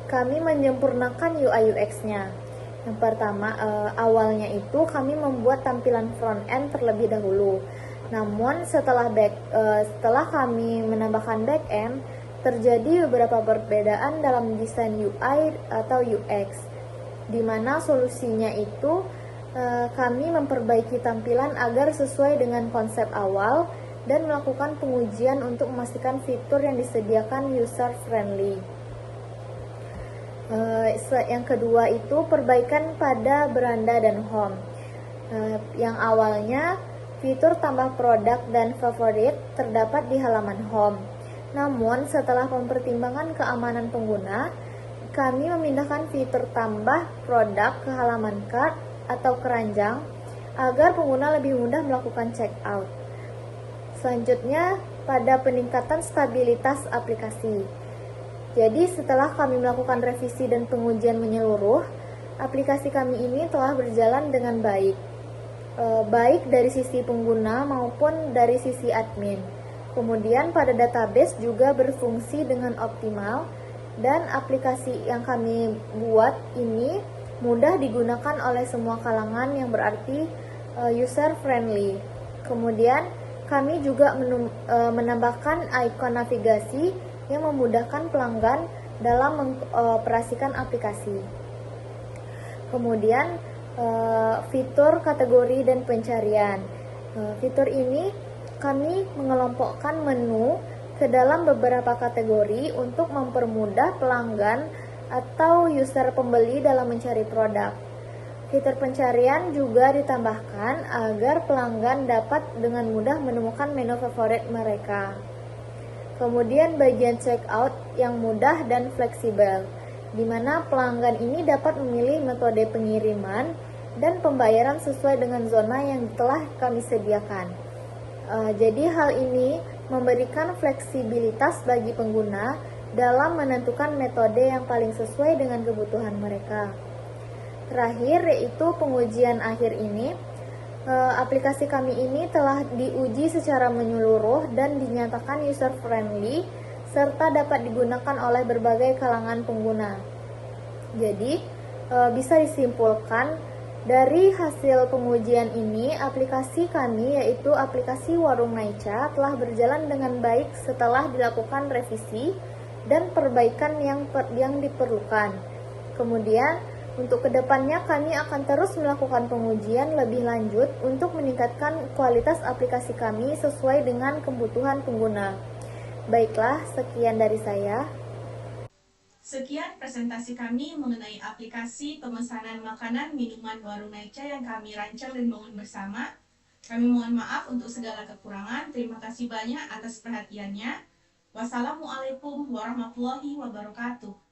kami menyempurnakan UI UX-nya. Yang pertama, awalnya itu kami membuat tampilan front-end terlebih dahulu. Namun setelah kami menambahkan back-end, terjadi beberapa perbedaan dalam desain UI atau UX, di mana solusinya itu kami memperbaiki tampilan agar sesuai dengan konsep awal dan melakukan pengujian untuk memastikan fitur yang disediakan user-friendly. Yang kedua itu perbaikan pada beranda dan home. Yang awalnya fitur tambah produk dan favorit terdapat di halaman home. Namun setelah mempertimbangkan keamanan pengguna, kami memindahkan fitur tambah produk ke halaman cart atau keranjang agar pengguna lebih mudah melakukan checkout. Selanjutnya pada peningkatan stabilitas aplikasi. Jadi setelah kami melakukan revisi dan pengujian menyeluruh, aplikasi kami ini telah berjalan dengan baik, baik dari sisi pengguna maupun dari sisi admin. Kemudian pada database juga berfungsi dengan optimal, dan aplikasi yang kami buat ini mudah digunakan oleh semua kalangan, yang berarti user friendly. Kemudian kami juga menambahkan ikon navigasi yang memudahkan pelanggan dalam mengoperasikan aplikasi. Kemudian fitur kategori dan pencarian. Fitur ini kami mengelompokkan menu ke dalam beberapa kategori untuk mempermudah pelanggan atau user pembeli dalam mencari produk. Fitur pencarian juga ditambahkan agar pelanggan dapat dengan mudah menemukan menu favorit mereka. Kemudian bagian checkout yang mudah dan fleksibel, di mana pelanggan ini dapat memilih metode pengiriman dan pembayaran sesuai dengan zona yang telah kami sediakan. Jadi hal ini memberikan fleksibilitas bagi pengguna dalam menentukan metode yang paling sesuai dengan kebutuhan mereka. terakhir yaitu pengujian akhir ini. Aplikasi kami ini telah diuji secara menyeluruh dan dinyatakan user friendly serta dapat digunakan oleh berbagai kalangan pengguna. Jadi, bisa disimpulkan dari hasil pengujian ini, aplikasi kami yaitu aplikasi Warung Naicha telah berjalan dengan baik setelah dilakukan revisi dan perbaikan yang diperlukan. Kemudian, untuk kedepannya kami akan terus melakukan pengujian lebih lanjut untuk meningkatkan kualitas aplikasi kami sesuai dengan kebutuhan pengguna. Baiklah, sekian dari saya. Sekian presentasi kami mengenai aplikasi pemesanan makanan minuman Warung Naicha yang kami rancang dan bangun bersama. Kami mohon maaf untuk segala kekurangan. Terima kasih banyak atas perhatiannya. Wassalamualaikum warahmatullahi wabarakatuh.